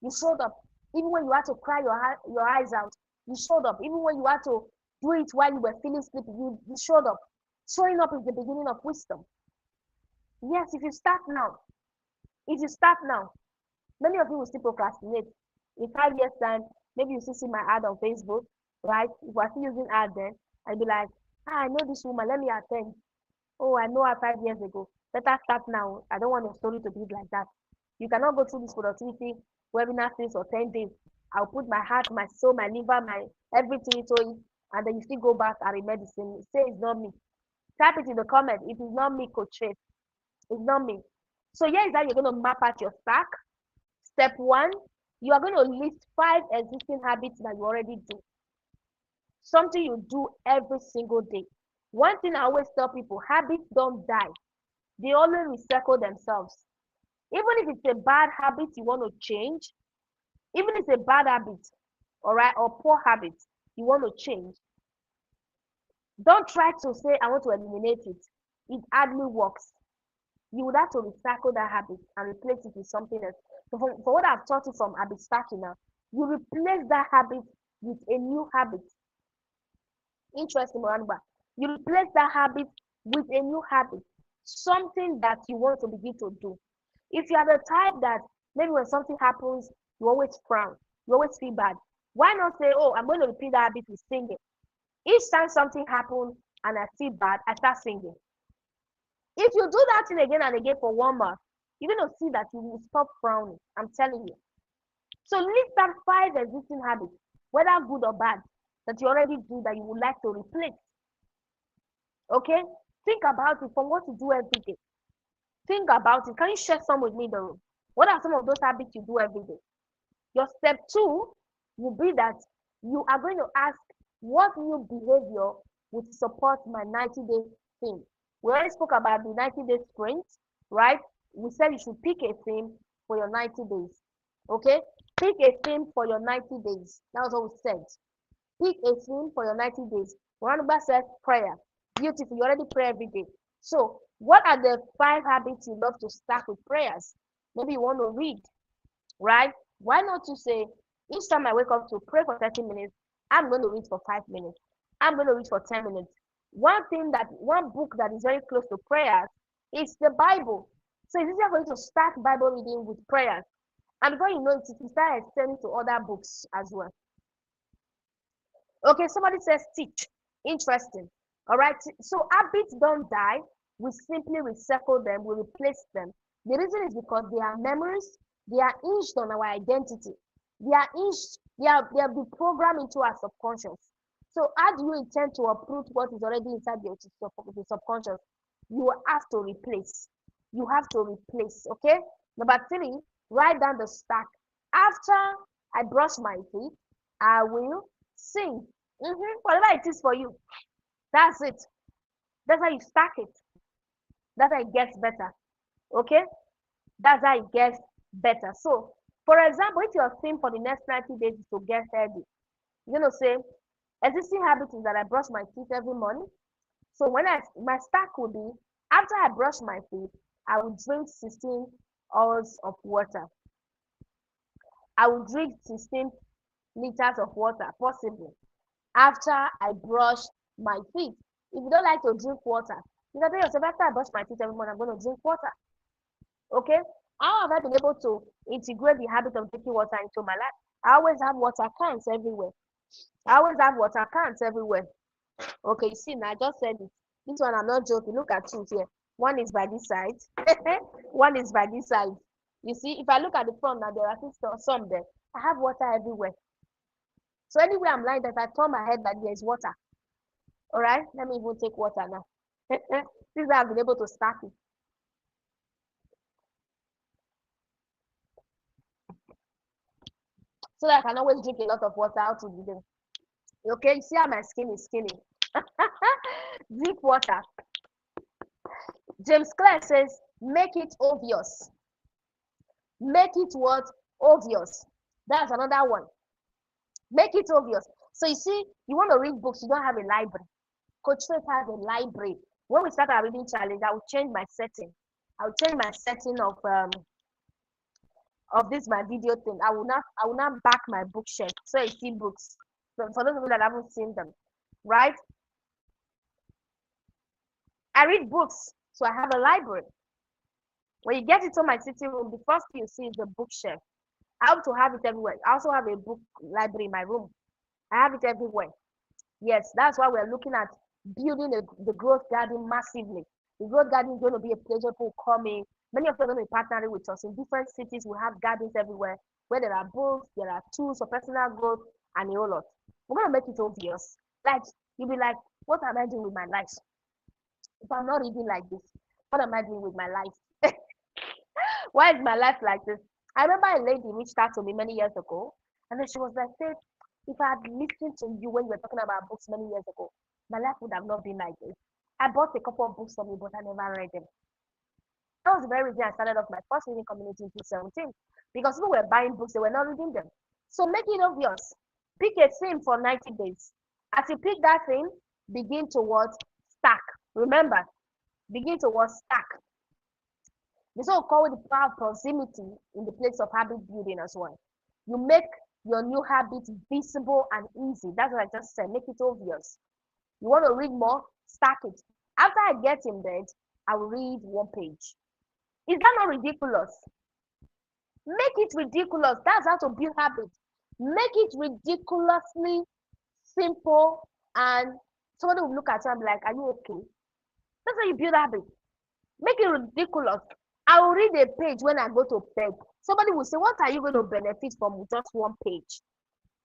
[SPEAKER 1] You showed up. Even when you had to cry your eyes out, you showed up. Even when you had to do it while you were feeling sleepy, you showed up. Showing up is the beginning of wisdom. Yes, if you start now, many of you will still procrastinate. In 5 years' time, maybe you still see my ad on Facebook, right? If we're still using ad then, I'll be like, I know this woman, let me attend. Oh, I know her 5 years ago. Better start now. I don't want your story to be like that. You cannot go through this productivity webinar series for 10 days. I'll put my heart, my soul, my liver, my everything into it, and then you still go back and remain the same. Say it's not me. Type it in the comment. It is not me, Coach Chase. It's not me. So here is how you're going to map out your stack. Step 1, you are going to list 5 existing habits that you already do. Something you do every single day. One thing I always tell people, habits don't die. They only recycle themselves. Even if it's a bad habit you want to change, even if it's a bad habit, all right, or poor habit you want to change, don't try to say, I want to eliminate it. It hardly works. You would have to recycle that habit and replace it with something else. So for what I've taught you from habit stacking now, you replace that habit with a new habit. Interesting, Moranba. You replace that habit with a new habit, something that you want to begin to do. If you are the type that maybe when something happens, You always frown. You always feel bad. Why not say, oh, I'm going to repeat that habit with singing? Each time something happens and I feel bad, I start singing. If you do that thing again and again for 1 month, you're going to see that you will stop frowning. I'm telling you. So list down 5 existing habits, whether good or bad, that you already do that you would like to replace. Okay? Think about it from what you do every day. Think about it. Can you share some with me in the room? What are some of those habits you do every day? Your step 2 will be that you are going to ask what new behavior would support my 90-day theme. We already spoke about the 90-day sprint, right? We said you should pick a theme for your 90 days. Okay? Pick a theme for your 90 days. That was what we said. Pick a theme for your 90 days. Remember said prayer. Beautiful. You already pray every day. So, what are the 5 habits you love to start with prayers? Maybe you want to read, right? Why not you say, each time I wake up to pray for 30 minutes, I'm going to read for 5 minutes. I'm going to read for 10 minutes. One book that is very close to prayers is the Bible. So it's easier for you to start Bible reading with prayers. And before you know it, you start extending to other books as well. Okay, somebody says teach. Interesting. All right. So habits don't die. We simply recycle them. We replace them. The reason is because they are memories. They are hinged on our identity. They are hinged. They are been programmed into our subconscious. So how do you intend to uproot what is already inside the subconscious? You have to replace. You have to replace. Okay. Number 3, write down the stack. After I brush my teeth, I will sing. Whatever it is for you. That's it. That's how you stack it. That's how it gets better. Okay? That's how it gets better. So, for example, if your theme for the next 90 days is to get healthy, you're going to say, existing habit is that I brush my teeth every morning. So my stack will be, after I brush my teeth, I will drink 16 hours of water. I will drink 16 liters of water, possibly, after I brush my teeth. If you don't like to drink water, you can tell yourself, after I brush my teeth every morning, I'm going to drink water. Okay? How have I been able to integrate the habit of drinking water into my life? I always have water cans everywhere. Okay, see, now I just said it. This one, I'm not joking. Look at two here. One is by this side. One is by this side. You see, if I look at the front now, there are some there. I have water everywhere. So anywhere I'm lying, that I turn my head like there is water. All right, let me even take water now. This is how I've been able to stack it. So that I can always drink a lot of water out of the day. Okay, you see how my skin is skinny. Drink water. James Clear says, make it obvious. Make it what? Obvious. That's another one. Make it obvious. So you see, you want to read books, you don't have a library. Coach Faith has a library. When we start our reading challenge, I will change my setting. I will change my setting of this my video thing. I will not back my bookshelf so I see books. So for those of you that haven't seen them, right? I read books, so I have a library. When you get into my sitting room, the first thing you see is the bookshelf. I have to have it everywhere. I also have a book library in my room. I have it everywhere. Yes, that's why we're looking at building the growth garden massively. The growth garden is going to be a place where people come in. Many of them are going to be partnering with us in different cities. We have gardens everywhere where there are books, there are tools for personal growth, and a whole lot. We're going to make it obvious. Like, you'll be like, what am I doing with my life? If I'm not reading like this, what am I doing with my life? Why is my life like this? I remember a lady reached out to me many years ago, and then she was like, Faith, if I had listened to you when you were talking about books many years ago, my life would have not been like this. I bought a couple of books from you, but I never read them. That was the very reason I started off my first reading community in 2017, because people were buying books, they were not reading them. So make it obvious. Pick a theme for 90 days. As you pick that theme, begin to what? Stack. Remember, begin to what? Stack. This is what we call the power of proximity in the place of habit building as well. You make your new habit visible and easy. That's what I just said. Make it obvious. You want to read more? Stack it. After I get in bed, I will read one page. Is that not ridiculous? Make it ridiculous. That's how to build habits. Make it ridiculously simple, and somebody will look at you and be like, "Are you okay?" That's how you build habits. Make it ridiculous. I will read a page when I go to bed. Somebody will say, "What are you going to benefit from just one page?"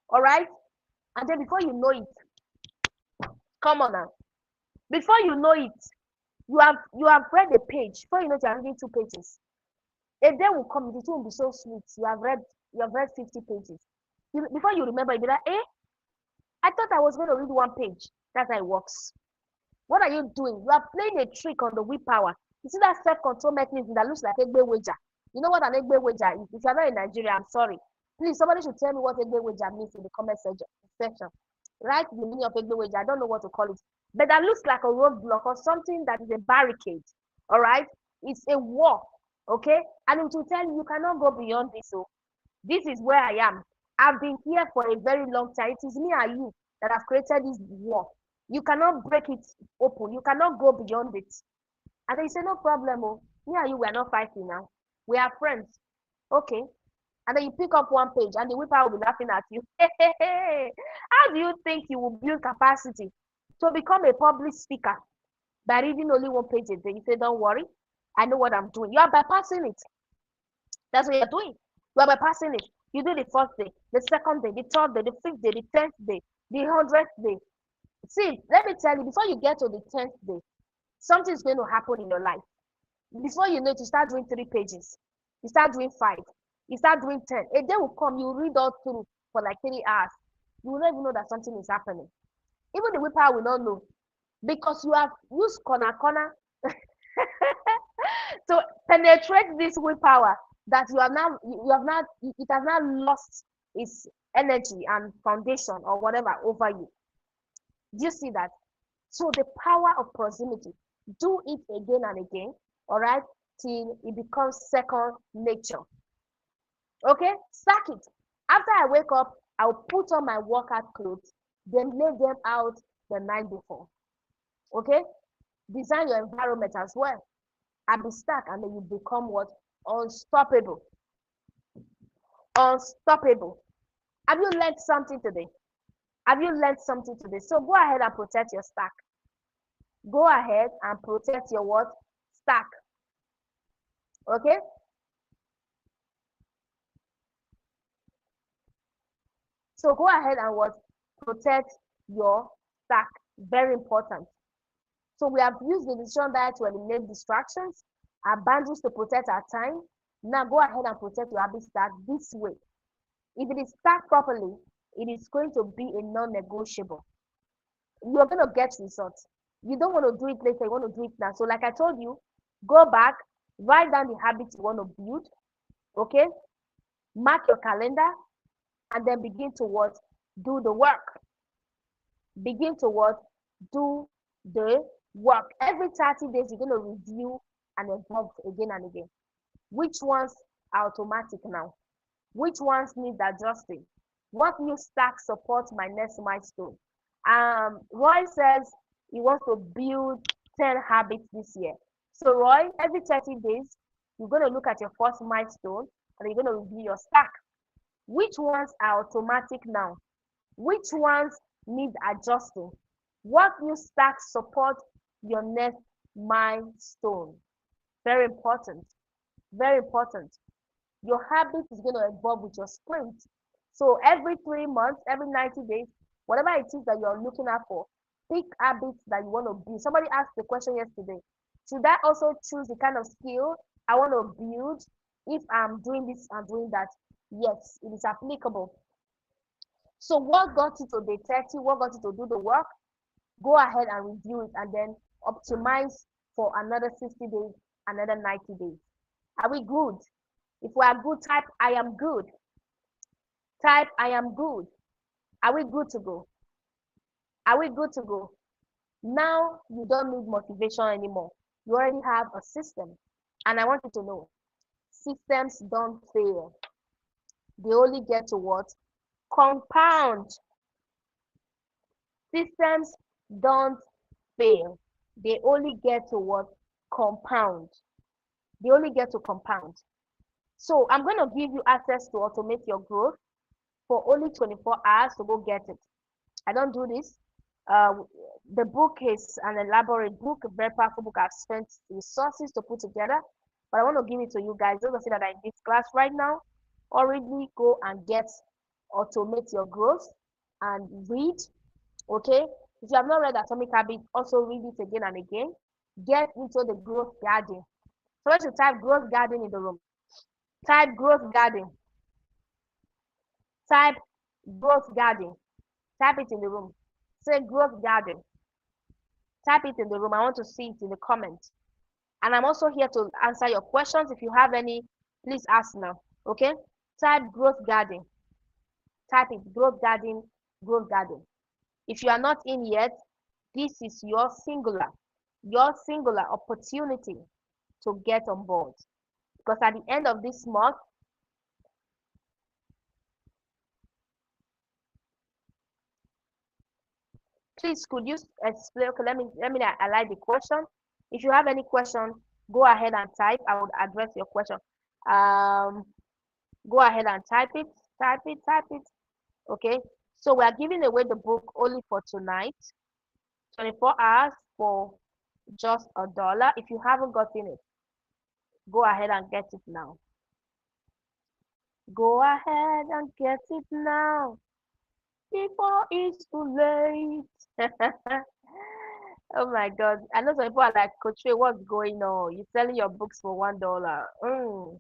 [SPEAKER 1] All right? And then before you know it, come on now. Before you know it, you have read a page. Before you know it, you are reading two pages. A day will come, it will be so sweet. You have read 50 pages. Before you remember, you'll be like, I thought I was going to read one page. That's how it works. What are you doing? You are playing a trick on the willpower. You see that self-control mechanism that looks like Egbe Wager. You know what an Egbe Wager is? If you're not in Nigeria, I'm sorry. Please, somebody should tell me what Egbe Wager means in the comment section. Write the meaning of Egbe Wager. I don't know what to call it. But that looks like a roadblock or something that is a barricade. All right? It's a wall. Okay? And it will tell you you cannot go beyond this. So this is where I am. I've been here for a very long time. It is me and you that have created this wall. You cannot break it open. You cannot go beyond it. And they say, no problem. Oh, me and you, we are not fighting now. We are friends. Okay. And then you pick up one page and the whipper will be laughing at you. How do you think you will build capacity to become a public speaker by reading only one page a day? You say, don't worry. I know what I'm doing. You are bypassing it. That's what you're doing. You are bypassing it. You do the first day, the second day, the third day, the fifth day, the 10th day, the 100th day. See, let me tell you, before you get to the 10th day, something is going to happen in your life. Before you know it, you start doing 3 pages. You start doing 5. You start doing 10. A day will come, you read all through for like 3 hours. You will not even know that something is happening. Even the whipper will not know. Because you have used corner to penetrate this willpower that it has now lost its energy and foundation or whatever over you. Do you see that? So the power of proximity, do it again and again, all right, till it becomes second nature. Okay, sack it. After I wake up, I'll put on my workout clothes, then lay them out the night before. Okay, design your environment as well. And be stuck, and then you become what? Unstoppable. Unstoppable. Have you learned something today? Have you learned something today? So go ahead and protect your stack. Go ahead and protect your what? Stack. Okay? So go ahead and what? Protect your stack. Very important. So we have used the decision diet to eliminate distractions, our boundaries to protect our time. Now go ahead and protect your habit stack this way. If it is stacked properly, it is going to be a non-negotiable. You're going to get results. You don't want to do it later, you want to do it now. So like I told you, go back, write down the habits you want to build, okay? Mark your calendar, and then begin to what? Do the work. Begin to what? Do the work. Every 30 days, you're going to review and evolve again and again. Which ones are automatic now? Which ones need adjusting? What new stack supports my next milestone? Roy says he wants to build 10 habits this year. So Roy, every 30 days, you're going to look at your first milestone and you're going to review your stack. Which ones are automatic now? Which ones need adjusting? What new stack support your next milestone? Very important. Very important. Your habit is going to evolve with your sprint. So every 3 months, every 90 days, whatever it is that you're looking at for, pick habits that you want to build. Somebody asked the question yesterday, should I also choose the kind of skill I want to build if I'm doing this and doing that? Yes, it is applicable. So what got you to day 30? What got you to do the work? Go ahead and review it and then optimize for another 60 days, another 90 days. Are we good? If we are good, type I am good. Type I am good. Are we good to go? Are we good to go? Now you don't need motivation anymore. You already have a system. And I want you to know, systems don't fail. They only get to what? Compound. Systems don't fail. They only get to what? Compound. They only get to compound. So I'm going to give you access to automate your growth for only 24 hours to go get it. I don't do this. Uh, the book is an elaborate book, a very powerful book. I've spent resources to put together, but I want to give it to you guys. Those of you that are in this class right now, already go and get automate your growth and read. Okay, if you have not read Atomic Habit, also read it again and again. Get into the growth garden. So let's type growth garden in the room. Type growth garden. Type growth garden. Type it in the room. Say growth garden. Type it in the room. I want to see it in the comments. And I'm also here to answer your questions. If you have any, please ask now. Okay? Type growth garden. Type it growth garden, growth garden. If you are not in yet, this is your singular opportunity to get on board. Because at the end of this month, please could you explain? Okay, let me highlight the question. If you have any question, go ahead and type. I would address your question. Um, go ahead and type it, type it, type it. Okay. So we are giving away the book only for tonight, 24 hours for just $1. If you haven't gotten it, go ahead and get it now. Go ahead and get it now before it's too late. Oh my God. I know some people are like, Coach Ray, what's going on? You're selling your books for $1.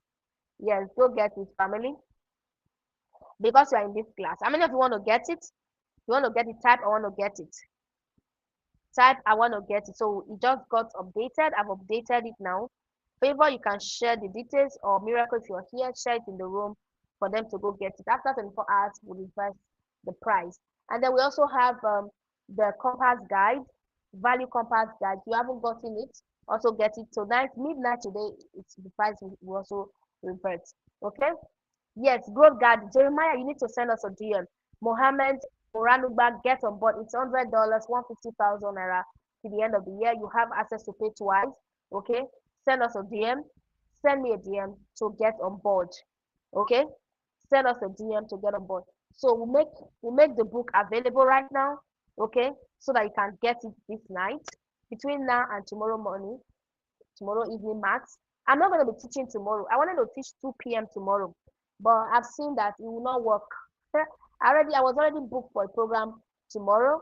[SPEAKER 1] Yes, go get it, family. Because you are in this class. How many of you want to get it? You want to get it, type, I want to get it. Type, I want to get it. So it just got updated. I've updated it now. Favor, you can share the details, or Miracle, if you're here, share it in the room for them to go get it. After 24 hours, we'll reverse the price. And then we also have the compass guide, value compass guide. If you haven't gotten it, also get it tonight, midnight today. It's the price will also revert. Okay. Yes, growth guide. Jeremiah, you need to send us a DM. Mohammed Moranugba, get on board. It's $100, 150,000 naira to the end of the year. You have access to pay twice. Okay, send us a DM. Send me a DM to get on board. Okay, send us a DM to get on board. So we'll make the book available right now. Okay, so that you can get it this night between now and tomorrow morning, tomorrow evening max. I'm not going to be teaching tomorrow. I wanted to teach 2 p.m. tomorrow, but I've seen that it will not work. I was already booked for a program tomorrow,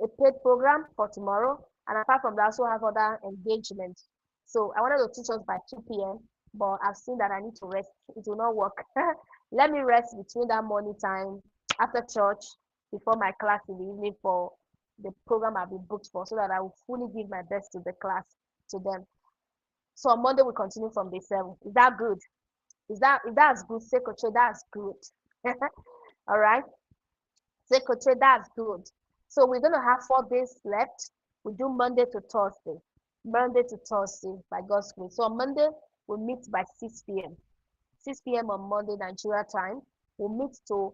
[SPEAKER 1] a paid program for tomorrow, and apart from that, I also have other engagements. So I wanted to teach us by 2 p.m., but I've seen that I need to rest. It will not work. Let me rest between that morning time after church before my class in the evening for the program I've been booked for, so that I will fully give my best to the class, to them. So on Monday we continue from day 7. Is that good? If that's good, say Coach, that's good. All right. Say Coach, that's good. So we're gonna have 4 days left. We do Monday to Thursday. Monday to Thursday by God's grace. So on Monday we meet by 6 p.m. 6 p.m. on Monday, Nigeria time. We'll meet to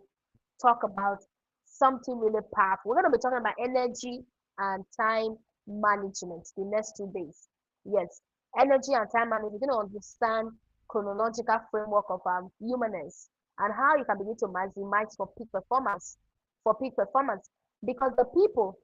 [SPEAKER 1] talk about something really powerful. We're gonna be talking about energy and time management the next 2 days. Yes, energy and time management. We're gonna understand chronological framework of humanness and how you can begin to maximize for peak performance. For peak performance, because the people,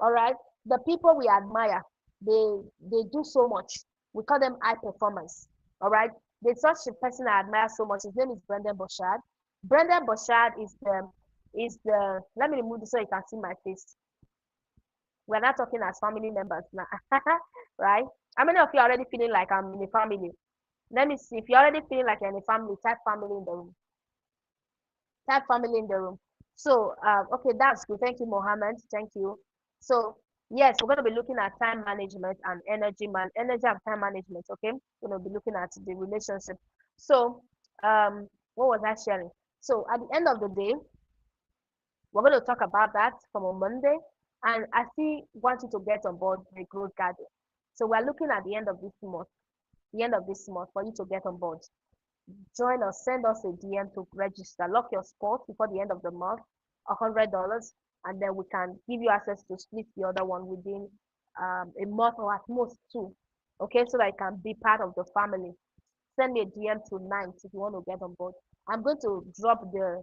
[SPEAKER 1] all right, the people we admire, they do so much. We call them high performance. All right, there's such a person I admire so much. His name is Brendan Burchard. Brendan Burchard is the. Let me remove this so you can see my face. We're not talking as family members now, right? How many of you are already feeling like I'm in a family? Let me see. If you're already feeling like you're in a family, type family in the room. Type family in the room. So, okay, that's good. Thank you, Mohammed. Thank you. So, yes, we're going to be looking at time management and energy and time management. Okay, we're going to be looking at the relationship. So, what was I sharing? So, at the end of the day, we're going to talk about that from on Monday, and I see want you to get on board the growth garden. So, we're looking at the end of this month for you to get on board. Join us, send us a DM to register. Lock your spot before the end of the month, $100, and then we can give you access to split the other one within a month or at most 2. Okay, so that you can be part of the family. send me a DM tonight if you want to get on board. I'm going to drop the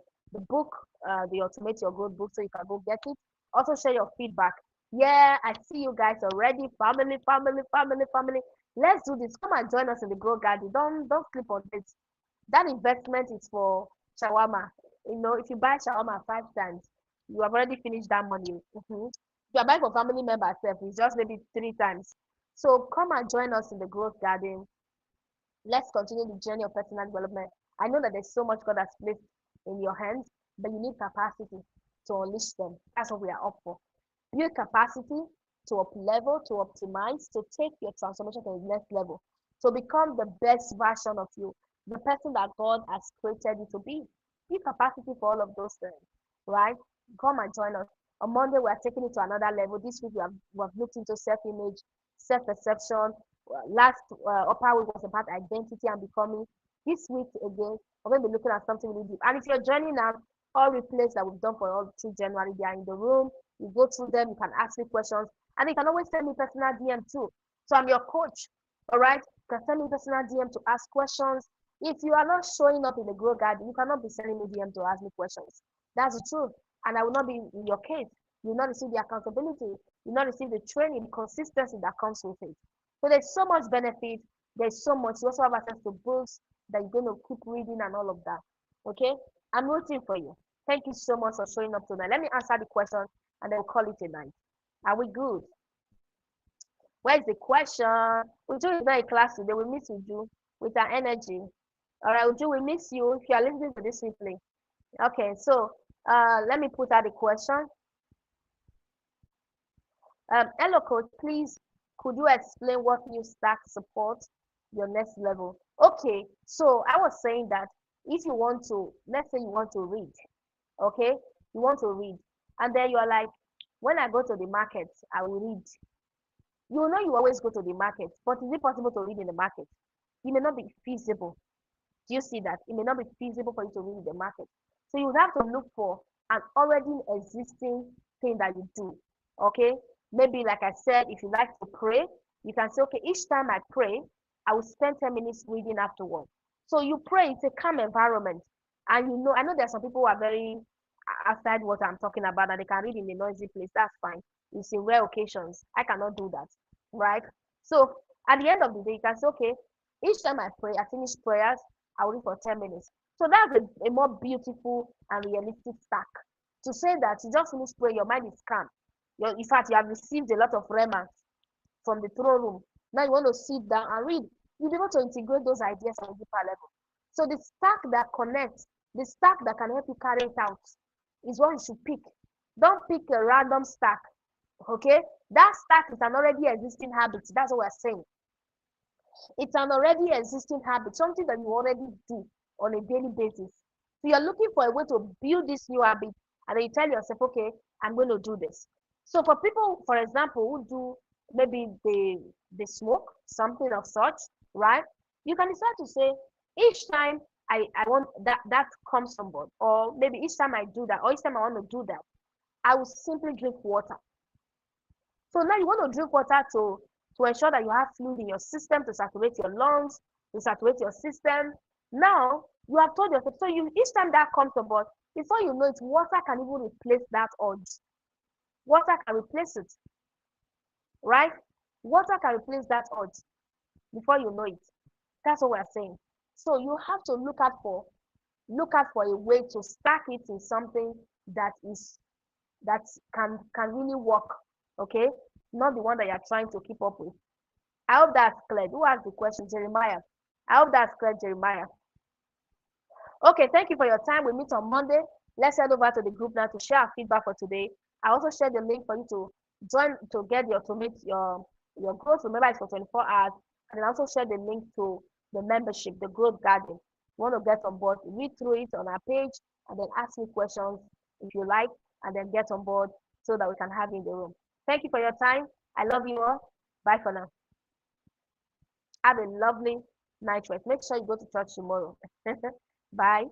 [SPEAKER 1] book, the Automate Your Growth book, so you can go get it. Also share your feedback. Yeah, I see you guys already. Family, family, family, family. Let's do this. Come and join us in the Grow Garden. Don't sleep on this. That investment is for shawarma. You know, if you buy shawarma 5 times, you have already finished that money. Mhm. If you are buying for family members, it's just maybe 3 times. So come and join us in the growth garden. Let's continue the journey of personal development. I know that there's so much God has placed in your hands, but you need capacity to unleash them. That's what we are up for. Build capacity to up level, to optimize, to take your transformation to the next level, to become the best version of you, the person that God has created you to be. Build capacity for all of those things, right? Come and join us. On Monday, we are taking it to another level. This week, we have looked into self-image, self-perception. Last upper week was about identity and becoming. This week again, we're going to be looking at something really deep. And if you're joining us, all replays that we've done for all through January, they are in the room. You go through them, you can ask me questions, and you can always send me personal DM too. So I'm your coach, all right? You can send me personal DM to ask questions. If you are not showing up in the Grow Garden, you cannot be sending me DM to ask me questions. That's the truth. And I will not be in your case. You will not receive the accountability. You will not receive the training, the consistency that comes with it. So there's so much benefit. There's so much. You also have access to books that you're going to keep reading and all of that. Okay? I'm rooting for you. Thank you so much for showing up tonight. Let me answer the question and then we'll call it a night. Are we good? Where's the question? Uju is not in class today. We miss Uju with our energy. All right, Uju, we miss you if you are listening to this replay. Okay, so let me put out the question. Hello, coach. Please, could you explain what new stack supports your next level? Okay, so I was saying that if you want to, let's say you want to read, okay, you want to read, and then you are like, when I go to the market, I will read. You know you always go to the market, but is it possible to read in the market? It may not be feasible. Do you see that? It may not be feasible for you to read in the market. So you have to look for an already existing thing that you do. Okay? Maybe like I said, if you like to pray, you can say, okay, each time I pray, I will spend 10 minutes reading afterward. So you pray, it's a calm environment. And you know, I know there are some people who are very outside what I'm talking about and they can read in a noisy place. That's fine. It's in rare occasions. I cannot do that. Right? So at the end of the day, you can say, okay, each time I pray, I finish prayers, I will read for 10 minutes. So that's a more beautiful and realistic stack. To say that you just finish praying, your mind is calm. In fact, you have received a lot of remnants from the throne room. Now you want to sit down and read. You'll be able to integrate those ideas on a deeper level. So the stack that connects, the stack that can help you carry it out is what you should pick. Don't pick a random stack. Okay? That stack is an already existing habit. That's what we're saying. It's an already existing habit, something that you already do on a daily basis. So you're looking for a way to build this new habit, and then you tell yourself, okay, I'm going to do this. So for people, for example, who do maybe they smoke something of such, right? You can decide to say, each time I want that comes from board, or maybe each time I do that, or each time I want to do that, I will simply drink water. So now you want to drink water to ensure that you have fluid in your system to saturate your lungs, to saturate your system. Now you have told yourself, so you each time that comes about, before you know it, water can even replace that urge. Water can replace it, right? Water can replace that urge before you know it. That's what we're saying. So you have to look out for a way to stack it in something that can really work. Okay, not the one that you're trying to keep up with. I hope that's clear. Who asked the question? Jeremiah. I hope that's clear, Jeremiah. Okay, thank you for your time. We meet on Monday. Let's head over to the group now to share our feedback for today. I also shared the link for you to join to get your to meet your growth. Remember, it's for 24 hours. And I also share the link to the membership, the Growth Garden. You want to get on board, read through it on our page, and then ask me questions if you like, and then get on board so that we can have you in the room. Thank you for your time. I love you all. Bye for now. Have a lovely night rest. Make sure you go to church tomorrow. Bye.